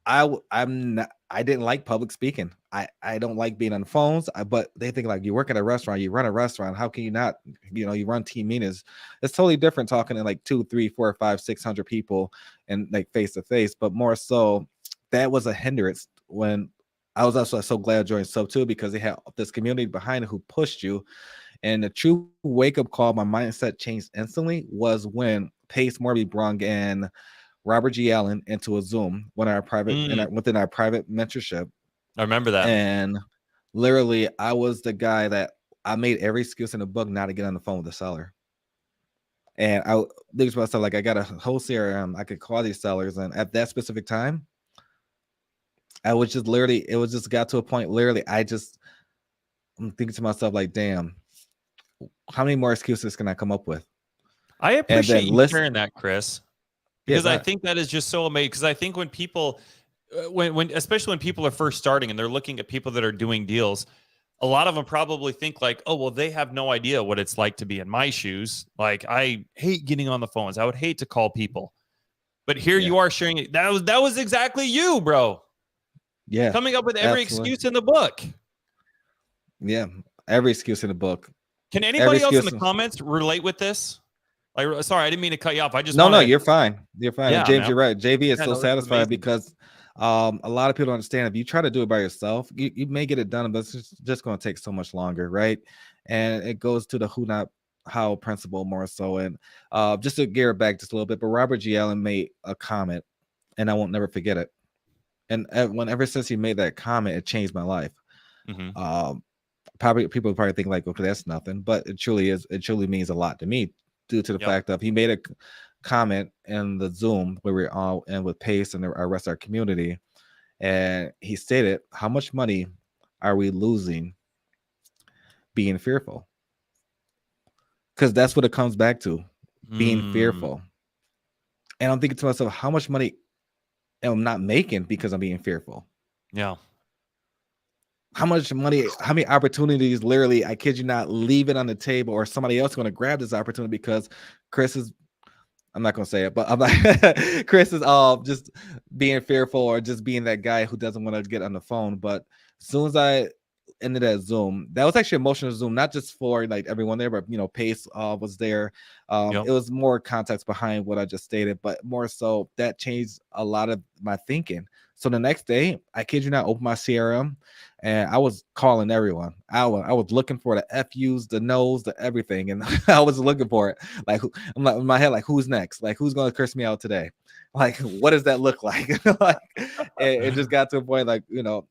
I didn't like public speaking. I don't like being on the phones. But they think like you work at a restaurant, you run a restaurant. How can you not? You run team meetings. It's totally different talking to like 2, 3, 4, 5, 600 people and like face to face. But more so, that was a hindrance when I was also so glad I joined Sub 2 because they had this community behind it who pushed you. And the true wake up call, my mindset changed instantly was when Pace Morby brung in Robert G. Allen into a Zoom within our private mentorship. I remember that. And literally, I was the guy that I made every excuse in the book not to get on the phone with the seller. And I think to myself, like, I got a whole CRM. I could call these sellers. And at that specific time, I was just literally, it was just got to a point, literally, I'm thinking to myself, like, damn, how many more excuses can I come up with? I appreciate you sharing that, Chris. Because I think that is just so amazing. Because I think when people, especially when people are first starting and they're looking at people that are doing deals, a lot of them probably think like, oh, well, they have no idea what it's like to be in my shoes. Like, I hate getting on the phones. I would hate to call people. But here you are sharing it. That was exactly you, bro. Yeah. Coming up with every excuse in the book. Yeah. Every excuse in the book. Can anybody else in the comments relate with this? Like, sorry, I didn't mean to cut you off. No, you're fine. You're fine. Yeah, James, man. you're right. JV is so satisfied because a lot of people don't understand. If you try to do it by yourself, you may get it done, but it's just going to take so much longer, right? And it goes to the who, not how principle more so. And just to gear it back just a little bit, but Robert G. Allen made a comment, and I won't never forget it. And ever since he made that comment, it changed my life. Probably people probably think like, okay, that's nothing, but it truly is. It truly means a lot to me. Due to the fact of he made a comment in the Zoom where we're all in with Pace and the rest of our community, and he stated, "How much money are we losing being fearful?" Because that's what it comes back to, being fearful. And I'm thinking to myself, how much money am I not making because I'm being fearful? Yeah. How much money, how many opportunities, literally, I kid you not, leave it on the table or somebody else is going to grab this opportunity because Chris is, I'm not going to say it, but I'm like, Chris is just being fearful or just being that guy who doesn't want to get on the phone. But as soon as I ended that Zoom, that was actually emotional Zoom, not just for like everyone there, but Pace was there. It was more context behind what I just stated, but more so that changed a lot of my thinking. So the next day, I kid you not, opened my CRM and I was calling everyone. I was looking for the FUs, the no's, the everything. And I was looking for it. Like, I'm like in my head, like, who's next? Like, who's going to curse me out today? Like, what does that look like? Like, it just got to a point, like,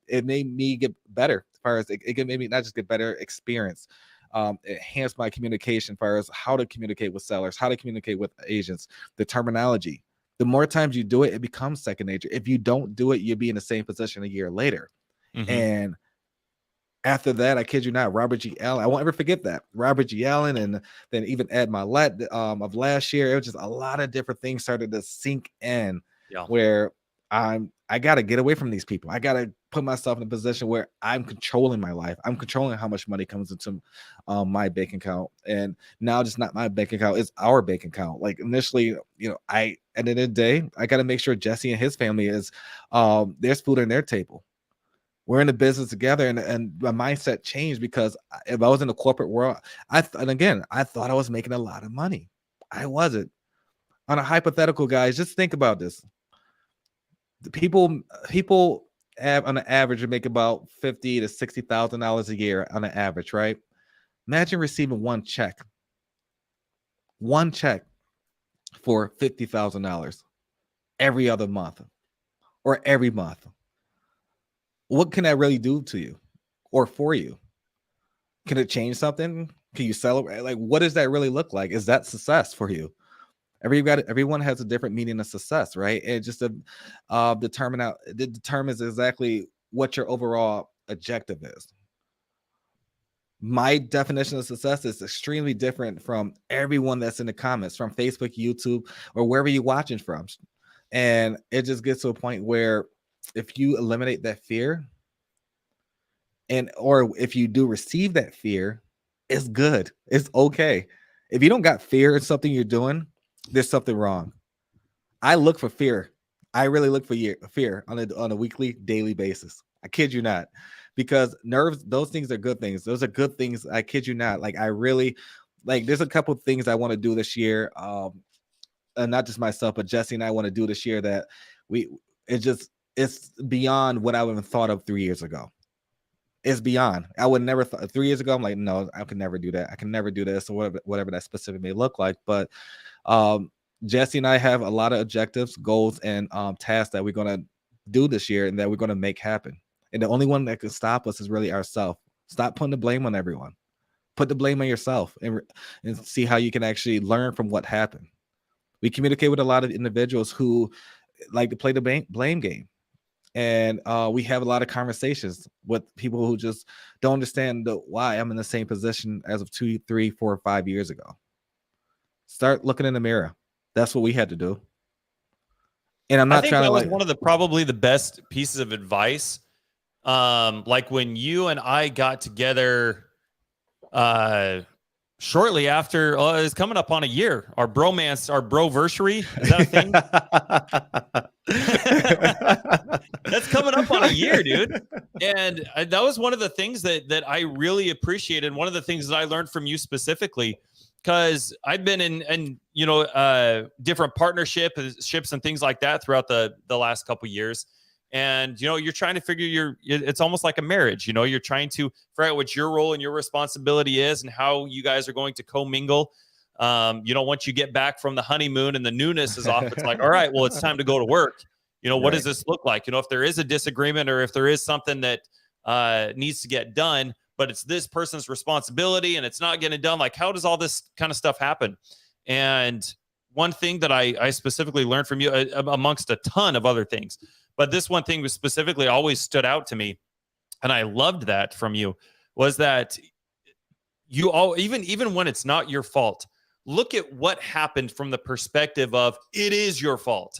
it made me get better as far as it made me not just get better experience. It enhanced my communication as far as how to communicate with sellers, how to communicate with agents, the terminology. The more times you do it, it becomes second nature. If you don't do it, you'll be in the same position a year later. And after that, I kid you not, Robert G. Allen, I won't ever forget that. Robert G. Allen, and then even Ed Milet of last year, it was just a lot of different things started to sink in where I got to get away from these people. I got to put myself in a position where I'm controlling my life. I'm controlling how much money comes into my bank account. And now just not my bank account, it's our bank account. Like initially, you know, at the end of the day, I got to make sure Jesse and his family is there's food on their table. We're in the business together, and my mindset changed because if I was in the corporate world, I thought I was making a lot of money. I wasn't. On a hypothetical, guys, just think about this. The people on an average make about $50,000 to $60,000 a year on an average, right? Imagine receiving one check for $50,000 every other month or every month. What can that really do to you or for you? Can it change something? Can you celebrate? Like, what does that really look like? Is that success for you? Everyone has a different meaning of success, right? It just determines exactly what your overall objective is. My definition of success is extremely different from everyone that's in the comments, from Facebook, YouTube, or wherever you're watching from. And it just gets to a point where if you eliminate that fear, or if you do receive that fear, it's good. It's okay. If you don't got fear in something you're doing, there's something wrong. I look for fear. I really look for fear on a weekly, daily basis. I kid you not, because nerves, those things are good things. Those are good things. I kid you not. Like I really, like there's a couple of things I want to do this year. Not just myself, but Jesse and I want to do this year that it's beyond what I would have thought of 3 years ago. It's beyond. I would never 3 years ago. I'm like, no, I could never do that. I can never do this, or whatever that specific may look like. But Jesse and I have a lot of objectives, goals, and tasks that we're going to do this year and that we're going to make happen. And the only one that can stop us is really ourselves. Stop putting the blame on everyone. Put the blame on yourself and see how you can actually learn from what happened. We communicate with a lot of individuals who like to play the blame game. And we have a lot of conversations with people who just don't understand why I'm in the same position as of 2, 3, 4, 5 years ago. Start looking in the mirror. That's what we had to do. And I'm not trying to, like, one of the probably the best pieces of advice. Like when you and I got together shortly after, it's coming up on a year. Our bromance, our broversary, is that a thing? That's coming up on a year, dude. And that was one of the things that I really appreciated. One of the things that I learned from you specifically, because I've been in different partnerships and things like that throughout the last couple of years. And, you're trying to figure it's almost like a marriage, you're trying to figure out what your role and your responsibility is and how you guys are going to commingle. Once you get back from the honeymoon and the newness is off, it's like, all right, well, it's time to go to work. What does this look like? If there is a disagreement or if there is something that needs to get done, but it's this person's responsibility and it's not getting done, like, how does all this kind of stuff happen? And one thing that I specifically learned from you, amongst a ton of other things, but this one thing was specifically always stood out to me, and I loved that from you, was that you all, even when it's not your fault, look at what happened from the perspective of it is your fault.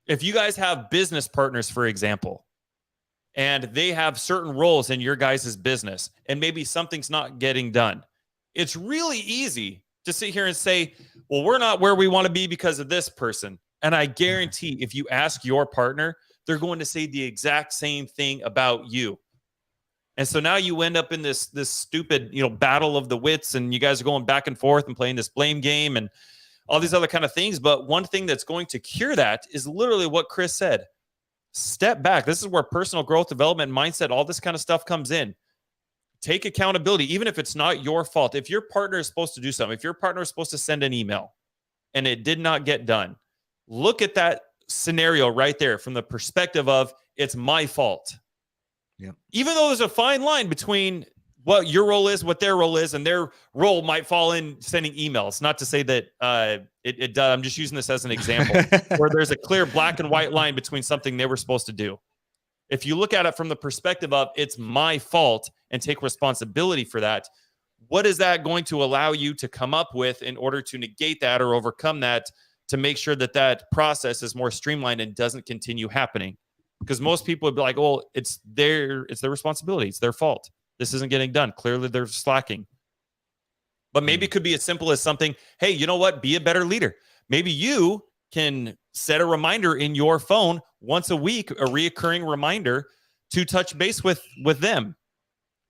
If you guys have business partners, for example, and they have certain roles in your guys' business, and maybe something's not getting done, it's really easy to sit here and say, well, we're not where we want to be because of this person. And I guarantee if you ask your partner, they're going to say the exact same thing about you. And so now you end up in this stupid, battle of the wits, and you guys are going back and forth and playing this blame game and all these other kind of things. But one thing that's going to cure that is literally what Chris said. Step back. This is where personal growth, development, mindset, all this kind of stuff comes in. Take accountability, even if it's not your fault. If your partner is supposed to do something, if your partner is supposed to send an email and it did not get done, look at that scenario right there from the perspective of it's my fault. Yeah. Even though there's a fine line between what your role is, what their role is, and their role might fall in sending emails. Not to say that it does. I'm just using this as an example where there's a clear black and white line between something they were supposed to do. If you look at it from the perspective of it's my fault and take responsibility for that, what is that going to allow you to come up with in order to negate that or overcome that, to make sure that process is more streamlined and doesn't continue happening? because most people would be like, well, it's their responsibility. It's their fault. This isn't getting done. Clearly they're slacking. But maybe it could be as simple as something, hey, you know what? Be a better leader. Maybe you can set a reminder in your phone once a week, a reoccurring reminder to touch base with them,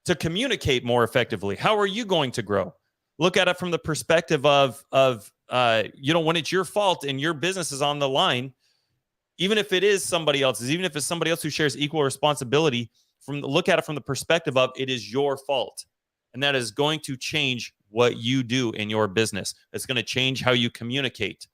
to communicate more effectively. How are you going to grow? Look at it from the perspective of when it's your fault and your business is on the line, even if it is somebody else's, even if it's somebody else who shares equal responsibility, look at it from the perspective of it is your fault. And that is going to change what you do in your business. It's going to change how you communicate.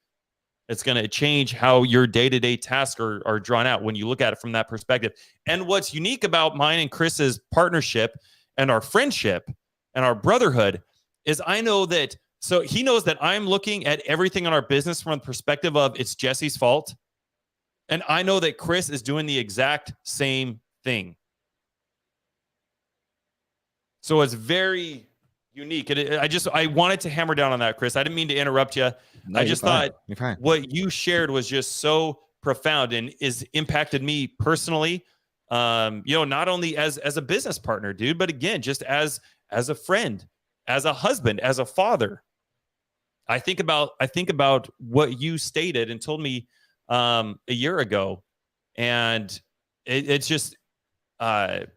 It's going to change how your day-to-day tasks are drawn out when you look at it from that perspective. And what's unique about mine and Chris's partnership and our friendship and our brotherhood is I know that, so he knows that I'm looking at everything in our business from the perspective of it's Jesse's fault. And I know that Chris is doing the exact same thing. So it's very unique. I wanted to hammer down on that, Chris. I didn't mean to interrupt you. No, I just thought fine. What you shared was just so profound and is impacted me personally. Not only as a business partner, dude, but again, just as a friend, as a husband, as a father. I think about what you stated and told me a year ago, and it's just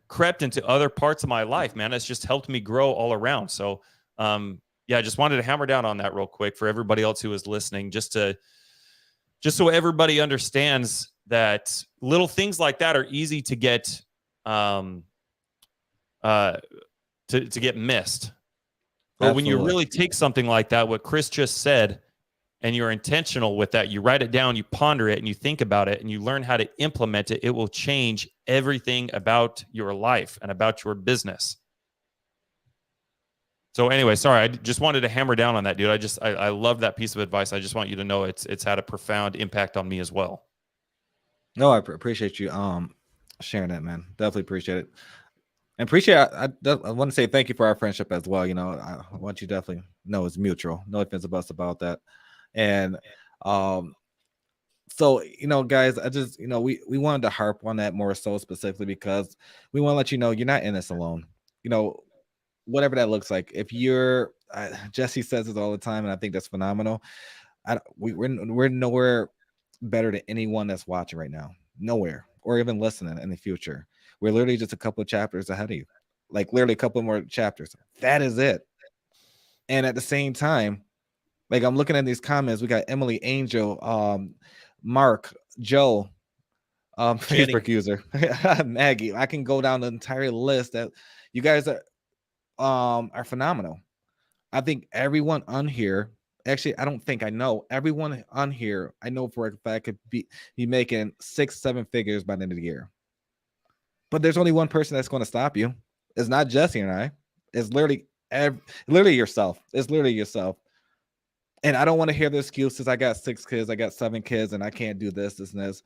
crept into other parts of my life, man. It's just helped me grow all around. So I just wanted to hammer down on that real quick for everybody else who is listening, just so everybody understands that little things like that are easy to get to get missed. But when you really take something like that, what Chris just said, and you're intentional with that, you write it down, you ponder it, and you think about it, and you learn how to implement it, it will change everything about your life and about your business. So anyway, sorry, I just wanted to hammer down on that, dude. I love that piece of advice. I just want you to know it's had a profound impact on me as well. No, I appreciate you sharing that, man. Definitely appreciate it. And appreciate I want to say thank you for our friendship as well. I want you to definitely know it's mutual. No offense about that. And so guys, I just we wanted to harp on that more so specifically because we want to let you know you're not in this alone. Whatever that looks like. If you're Jesse says this all the time, and I think that's phenomenal. We're nowhere better than anyone that's watching right now. Nowhere, or even listening in the future. We're literally just a couple of chapters ahead of you, like literally a couple more chapters. That is it. And at the same time, like I'm looking at these comments, we got Emily, Angel, Mark, Joe, Facebook user, Maggie. I can go down the entire list that you guys are phenomenal. I think everyone on here, actually, I don't think I know everyone on here. I know for a fact could be making 6-7 figures by the end of the year. But there's only one person that's going to stop you. It's not Jesse and I. It's literally yourself. It's literally yourself. And I don't want to hear the excuses. I got 6 kids. I got 7 kids, and I can't do this and this.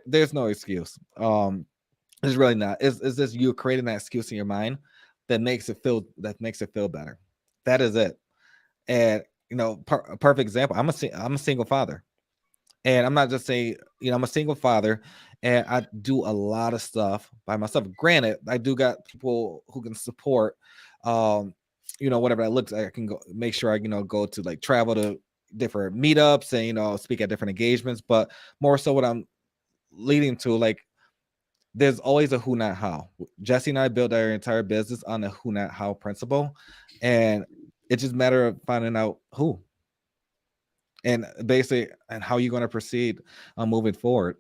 There's no excuse. It's really not. It's just you creating that excuse in your mind that makes it feel better. That is it. And a perfect example. I'm a single father, and I'm not just saying I'm a single father, and I do a lot of stuff by myself. Granted, I do got people who can support. Whatever that looks like, I can go make sure I go to like travel to different meetups and speak at different engagements. But more so, what I'm leading to, like, there's always a who, not how. Jesse and I built our entire business on the who, not how principle, and it's just a matter of finding out who and basically and how you're going to proceed moving forward.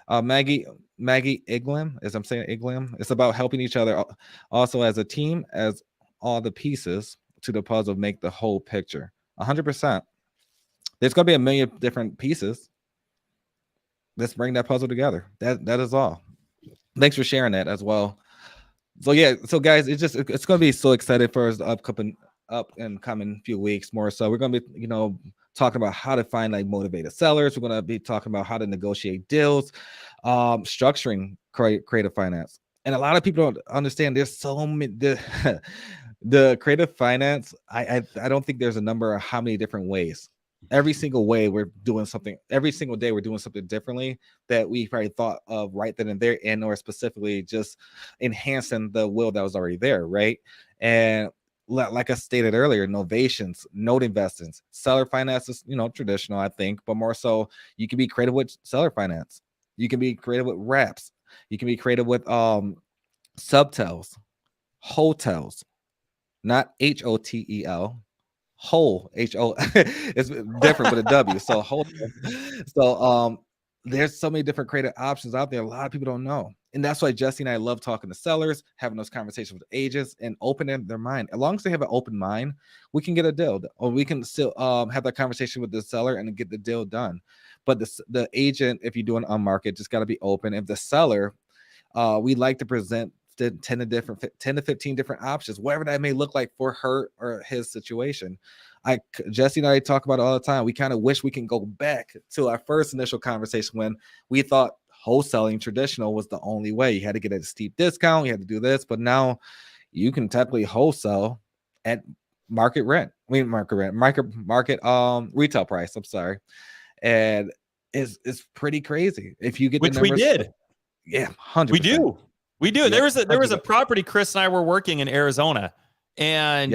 Maggie Iglam, as I'm saying, Iglam, it's about helping each other also as a team, as all the pieces to the puzzle make the whole picture. 100%. There's going to be a million different pieces. Let's bring that puzzle together. That is all. Thanks for sharing that as well. So guys, it's going to be so excited for us up and coming few weeks more. So we're going to be talking about how to find like motivated sellers. We're going to be talking about how to negotiate deals, structuring creative finance. And a lot of people don't understand there's so many the creative finance. I don't think there's a number of how many different ways. every single way we're doing something. Every single day we're doing something differently that we probably thought of right then and there, and or specifically just enhancing the will that was already there, right? And like I stated earlier, novations, note investments, seller finance is, traditional, I think, but more so you can be creative with seller finance. You can be creative with wraps. You can be creative with subtels, hotels, not HOTEL, whole HO. It's different with a W. So hotel. So there's so many different creative options out there. A lot of people don't know. And that's why Jesse and I love talking to sellers, having those conversations with agents and opening their mind. As long as they have an open mind, we can get a deal, or we can still have that conversation with the seller and get the deal done. But the agent, if you're doing on market, just got to be open. If the seller, we like to present 10 to 15 different options, whatever that may look like for her or his situation. Jesse and I talk about it all the time. We kind of wish we can go back to our first initial conversation when we thought wholesaling traditional was the only way. You had to get a steep discount, you had to do this, but now you can technically wholesale at market retail price. I'm sorry. And it's pretty crazy. If you get Which the numbers, we did. Yeah, 100%. We do. Yep. There was a property Chris and I were working in Arizona, and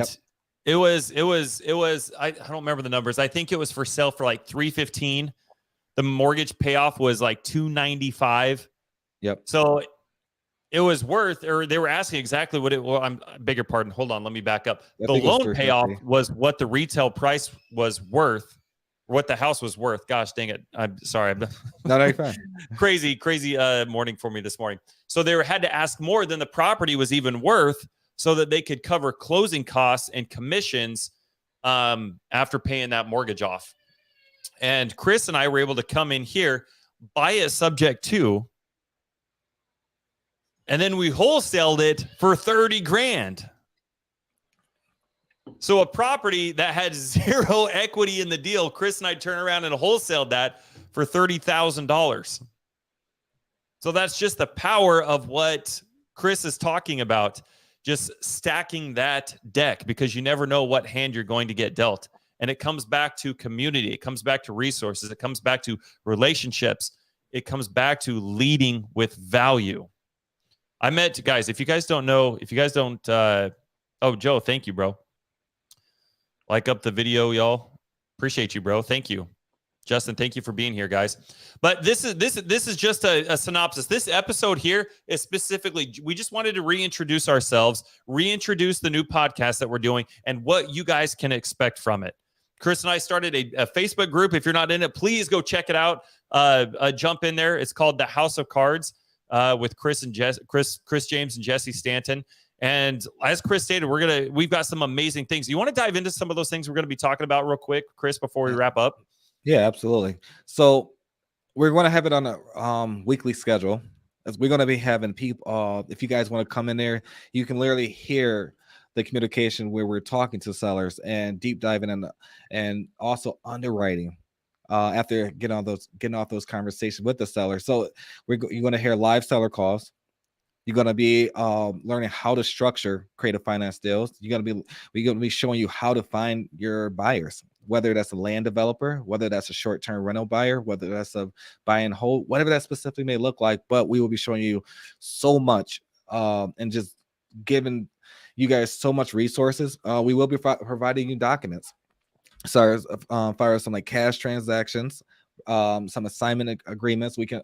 it was I don't remember the numbers. I think it was for sale for like $315. The mortgage payoff was like $295. Yep. So it was worth, or they were asking exactly what it was. I'm beg your pardon. Hold on, let me back up. The loan payoff was what the retail price was worth, what the house was worth. Gosh dang it. I'm sorry. No, you're fine. Crazy morning for me this morning. So they had to ask more than the property was even worth so that they could cover closing costs and commissions after paying that mortgage off. And Chris and I were able to come in here, buy it subject to, and then we wholesaled it for $30,000. So a property that had zero equity in the deal, Chris and I turned around and wholesaled that for $30,000. So that's just the power of what Chris is talking about, just stacking that deck, because you never know what hand you're going to get dealt. And it comes back to community. It comes back to resources. It comes back to relationships. It comes back to leading with value. I met, guys, if you guys don't, oh, Joe, thank you, bro. Like up the video, y'all. Appreciate you, bro. Thank you. Justin, thank you for being here, guys. But this is just a synopsis. This episode here is specifically, we just wanted to reintroduce ourselves, reintroduce the new podcast that we're doing, and what you guys can expect from it. Chris and I started a Facebook group. If you're not in it, please go check it out. Jump in there. It's called The House of Cards with Chris James and Jesse Stanton. And as Chris stated, we've got some amazing things. You want to dive into some of those things we're going to be talking about real quick, Chris, before we wrap up? Yeah, absolutely. So we're going to have it on a weekly schedule. As we're going to be having people, if you guys want to come in there, you can literally hear the communication where we're talking to sellers and deep diving in and also underwriting after getting off those conversations with the seller. So you're going to hear live seller calls. You're going to be learning how to structure creative finance deals. We're going to be showing you how to find your buyers, whether that's a land developer, whether that's a short-term rental buyer, whether that's a buy and hold, whatever that specifically may look like. But we will be showing you so much and just giving you guys so much resources. We will be providing you documents. So far as some like cash transactions, some assignment agreements we can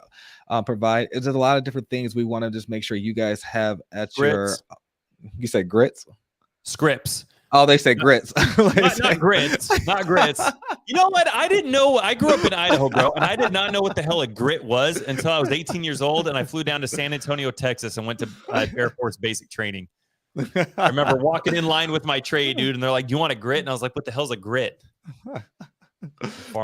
provide. There's a lot of different things we want to just make sure you guys have at grits. You said grits? Scripts. Oh, they say grits. not grits. Not grits. You know what? I didn't know. I grew up in Idaho, bro, and I did not know what the hell a grit was until I was 18 years old, and I flew down to San Antonio, Texas, and went to Air Force basic training. I remember walking in line with my tray, dude, and they're like, "Do you want a grit?" And I was like, "What the hell's a grit?"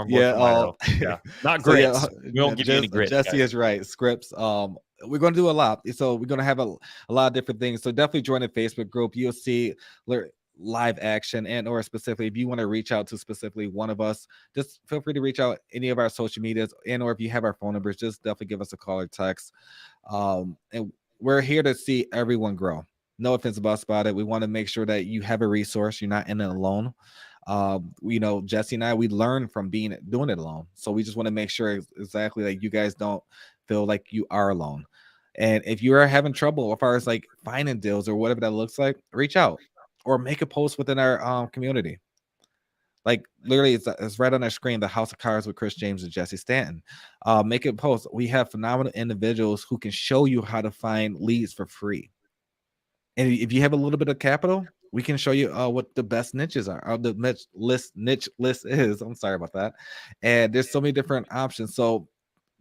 Yeah, not grits. So we won't give you any grits. Jesse is right. Scripts. We're going to do a lot. So we're going to have a lot of different things. So definitely join the Facebook group. You'll see live action, and or specifically if you want to reach out to specifically one of us, just feel free to reach out any of our social medias, and or if you have our phone numbers, just definitely give us a call or text. And we're here to see everyone grow. No offense about it. We want to make sure that you have a resource. You're not in it alone. Jesse and I, we learn from doing it alone. So we just want to make sure exactly like you guys don't feel like you are alone. And if you are having trouble as far as like finding deals or whatever that looks like, reach out or make a post within our community. Like literally, it's right on our screen. The House of Cards with Chris James and Jesse Stanton. Make a post. We have phenomenal individuals who can show you how to find leads for free. And if you have a little bit of capital, we can show you what the best niches are. Or the niche list is. I'm sorry about that. And there's so many different options. So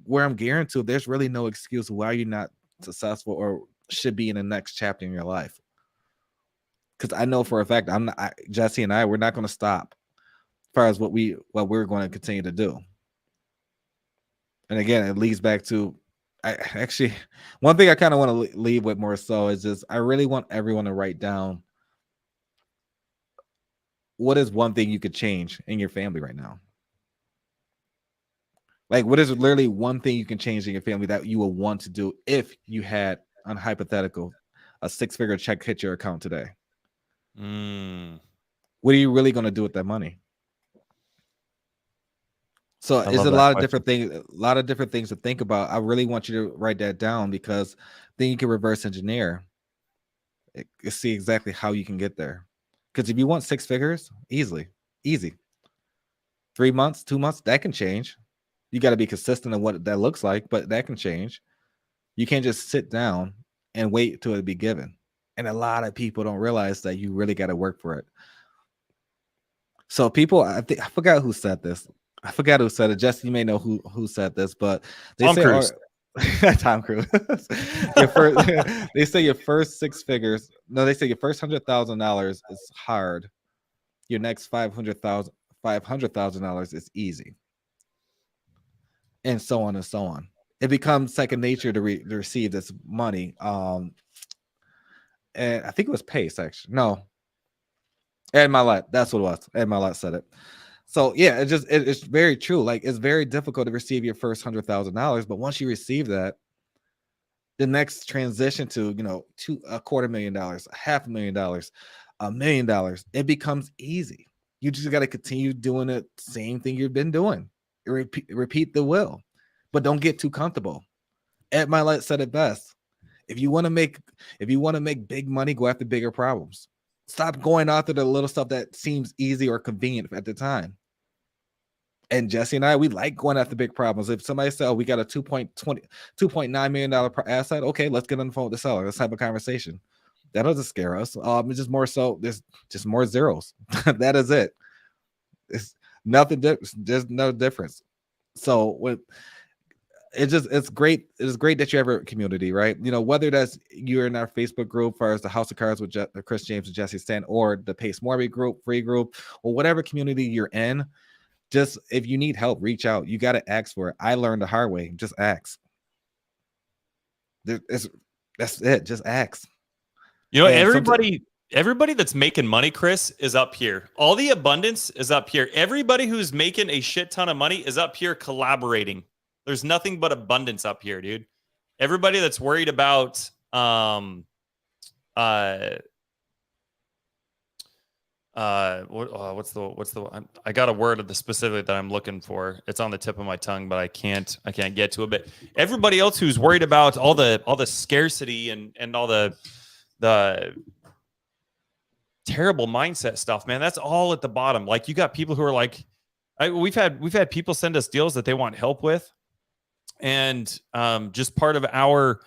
where I'm gearing to, there's really no excuse why you're not successful or should be in the next chapter in your life. Because I know for a fact Jesse and I, we're not going to stop as far as what we're going to continue to do. And again, it leads back to one thing I kind of want to leave with more so is just I really want everyone to write down what is one thing you could change in your family right now. Like, what is literally one thing you can change in your family that you will want to do if you had, on hypothetical, a 6-figure check hit your account today? What are you really going to do with that money? So it's a lot of different things to think about. I really want you to write that down because then you can reverse engineer and see exactly how you can get there. Because if you want 6 figures, easy. 3 months, 2 months, that can change. You got to be consistent in what that looks like, but that can change. You can't just sit down and wait till it be given. And a lot of people don't realize that you really got to work for it. So people, I forgot who said this. I forgot who said it. Jesse, you may know who said this, but they Tom say Cruise. Tom Cruise. They say your first 6 figures. No, they say your first $100,000 is hard. Your next $500,000 is easy. And so on and so on. It becomes second nature to receive this money. And I think it was Pace, actually. No. Ed Milet. That's what it was. Ed Milet said it. So yeah, it's very true. Like it's very difficult to receive your first $100,000, but once you receive that, the next transition to $250,000, $500,000, $1 million, it becomes easy. You just got to continue doing the same thing you've been doing. Repeat the wheel, but don't get too comfortable. Ed Milet said it best. If you want to make big money, go after bigger problems. Stop going after the little stuff that seems easy or convenient at the time. And Jesse and I, we like going after big problems. If somebody said, "Oh, we got a $2.9 million asset," okay, let's get on the phone with the seller. Let's have a conversation. That doesn't scare us. It's just more so. There's just more zeros. That is it. It's nothing. There's no difference. So it's great. It's great that you have a community, right? Whether that's you're in our Facebook group, as far as the House of Cards with Chris James and Jesse Stanton, or the Pace Morby group, free group, or whatever community you're in. Just if you need help, reach out. You got to ask for it. I learned the hard way. Just ask. That's it. Just ask. Everybody that's making money, Chris, is up here. All the abundance is up here. Everybody who's making a shit ton of money is up here collaborating. There's nothing but abundance up here, dude. Everybody that's worried about what's the I got a word of the specific that I'm looking for. It's on the tip of my tongue, but I can't get to it. But everybody else who's worried about all the scarcity and all the terrible mindset stuff, man, that's all at the bottom. Like you got people who are like, we've had people send us deals that they want help with, and just part of our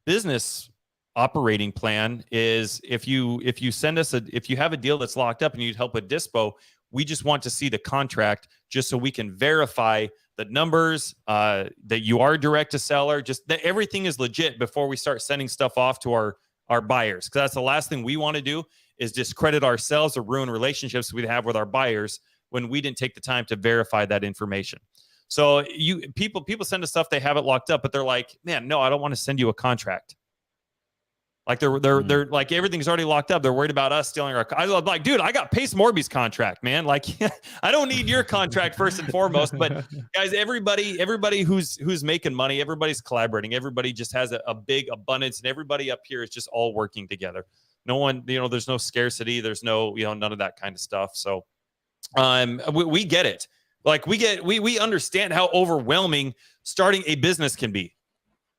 business operating plan is if you send us if you have a deal that's locked up and you need help with dispo, we just want to see the contract just so we can verify the numbers, that you are direct to seller, just that everything is legit before we start sending stuff off to our buyers. Because that's the last thing we want to do is discredit ourselves or ruin relationships we have with our buyers when we didn't take the time to verify that information. So people send us stuff, they have it locked up, but they're like, man, no, I don't want to send you a contract. Like they're like everything's already locked up. They're worried about us stealing our. I was like, dude, I got Pace Morby's contract, man. Like, I don't need your contract first and foremost. But guys, everybody who's making money, everybody's collaborating. Everybody just has a big abundance, and everybody up here is just all working together. No one, there's no scarcity. There's no, none of that kind of stuff. So we get it. Like we understand how overwhelming starting a business can be.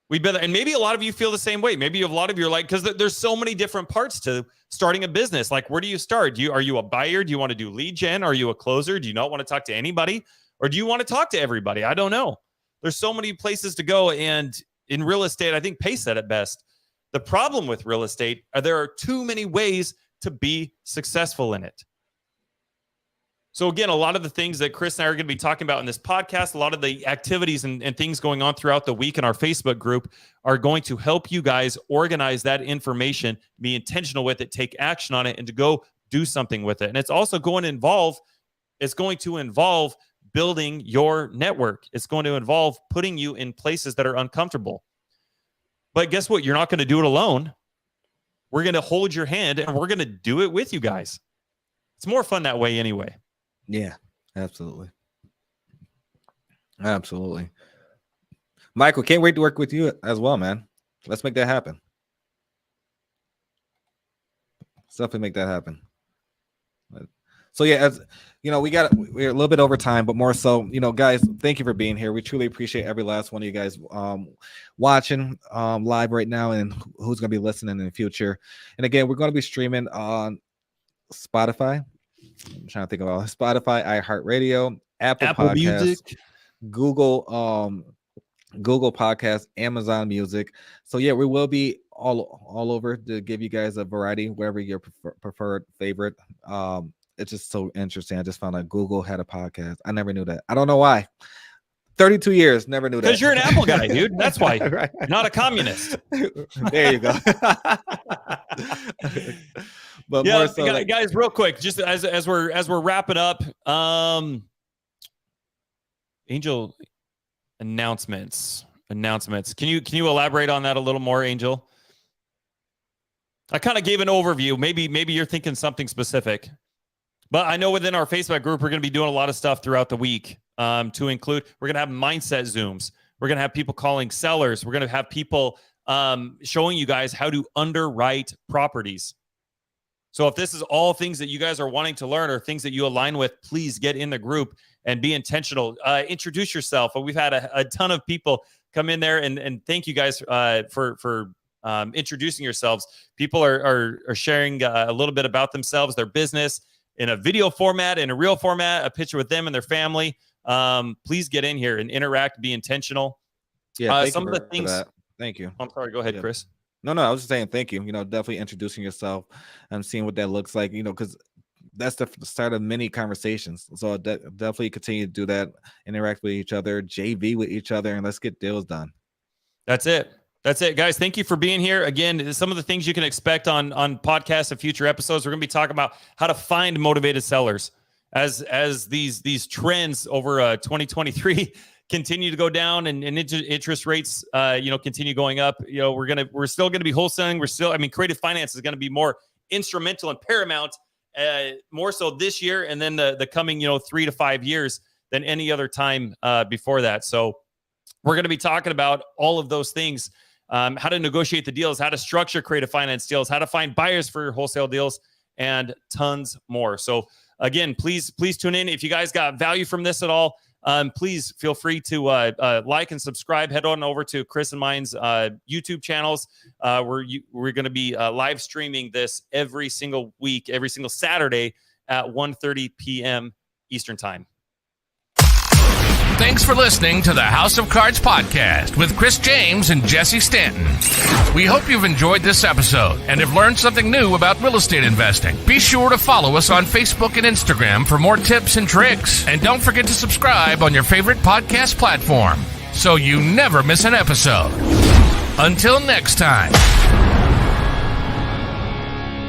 And maybe a lot of you feel the same way. Maybe a lot of you are like, because there's so many different parts to starting a business. Like, where do you start? Are you a buyer? Do you want to do lead gen? Are you a closer? Do you not want to talk to anybody? Or do you want to talk to everybody? I don't know. There's so many places to go. And in real estate, I think Pace said it best. The problem with real estate there are too many ways to be successful in it. So again, a lot of the things that Chris and I are going to be talking about in this podcast, a lot of the activities and things going on throughout the week in our Facebook group are going to help you guys organize that information, be intentional with it, take action on it, and to go do something with it. And it's also going to involve building your network. It's going to involve putting you in places that are uncomfortable. But guess what? You're not going to do it alone. We're going to hold your hand and we're going to do it with you guys. It's more fun that way anyway. Yeah, absolutely. Absolutely. Michael, can't wait to work with you as well, man. Let's make that happen. Let's definitely make that happen. So yeah, as you know, we're a little bit over time, but more so, guys, thank you for being here. We truly appreciate every last one of you guys watching live right now and who's going to be listening in the future. And again, we're going to be streaming on Spotify. I'm trying to think about Spotify, iHeartRadio, Apple Podcasts, Music, Google Podcasts, Amazon Music. So yeah, we will be all over to give you guys a variety, wherever your preferred favorite. It's just so interesting. I just found out Google had a podcast. I never knew that. I don't know why. 32 years, never knew that. Because you're an Apple guy, dude. That's why. Right. Not a communist. There you go. But yeah, more so, guys, real quick, just as we're wrapping up, Angel announcements. Can you elaborate on that a little more, Angel? I kind of gave an overview. Maybe you're thinking something specific. But I know within our Facebook group, we're going to be doing a lot of stuff throughout the week to include, we're going to have mindset Zooms. We're going to have people calling sellers. We're going to have people showing you guys how to underwrite properties. So if this is all things that you guys are wanting to learn or things that you align with, please get in the group and be intentional. Introduce yourself. We've had a ton of people come in there and thank you guys for introducing yourselves. People are sharing a little bit about themselves, their business, in a video format, in a real format, a picture with them and their family. Please get in here and interact, be intentional. Yeah, some of the things. Thank you. I'm sorry. Go ahead, Chris. No, I was just saying thank you. Definitely introducing yourself and seeing what that looks like. Because that's the start of many conversations. So definitely continue to do that, interact with each other, JV with each other, and let's get deals done. That's it, guys. Thank you for being here. Again, some of the things you can expect on podcasts and future episodes. We're going to be talking about how to find motivated sellers as these trends over 2023 continue to go down and interest rates continue going up. We're still going to be wholesaling. Creative finance is going to be more instrumental and paramount, more so this year and then the coming 3 to 5 years than any other time before that. So we're going to be talking about all of those things. How to negotiate the deals, how to structure creative finance deals, how to find buyers for your wholesale deals, and tons more. So again, please tune in. If you guys got value from this at all, please feel free to like and subscribe. Head on over to Chris and mine's YouTube channels. We're going to be live streaming this every single week, every single Saturday at 1:30 p.m. Eastern Time. Thanks for listening to the House of Cards podcast with Chris James and Jesse Stanton. We hope you've enjoyed this episode and have learned something new about real estate investing. Be sure to follow us on Facebook and Instagram for more tips and tricks. And don't forget to subscribe on your favorite podcast platform so you never miss an episode. Until next time.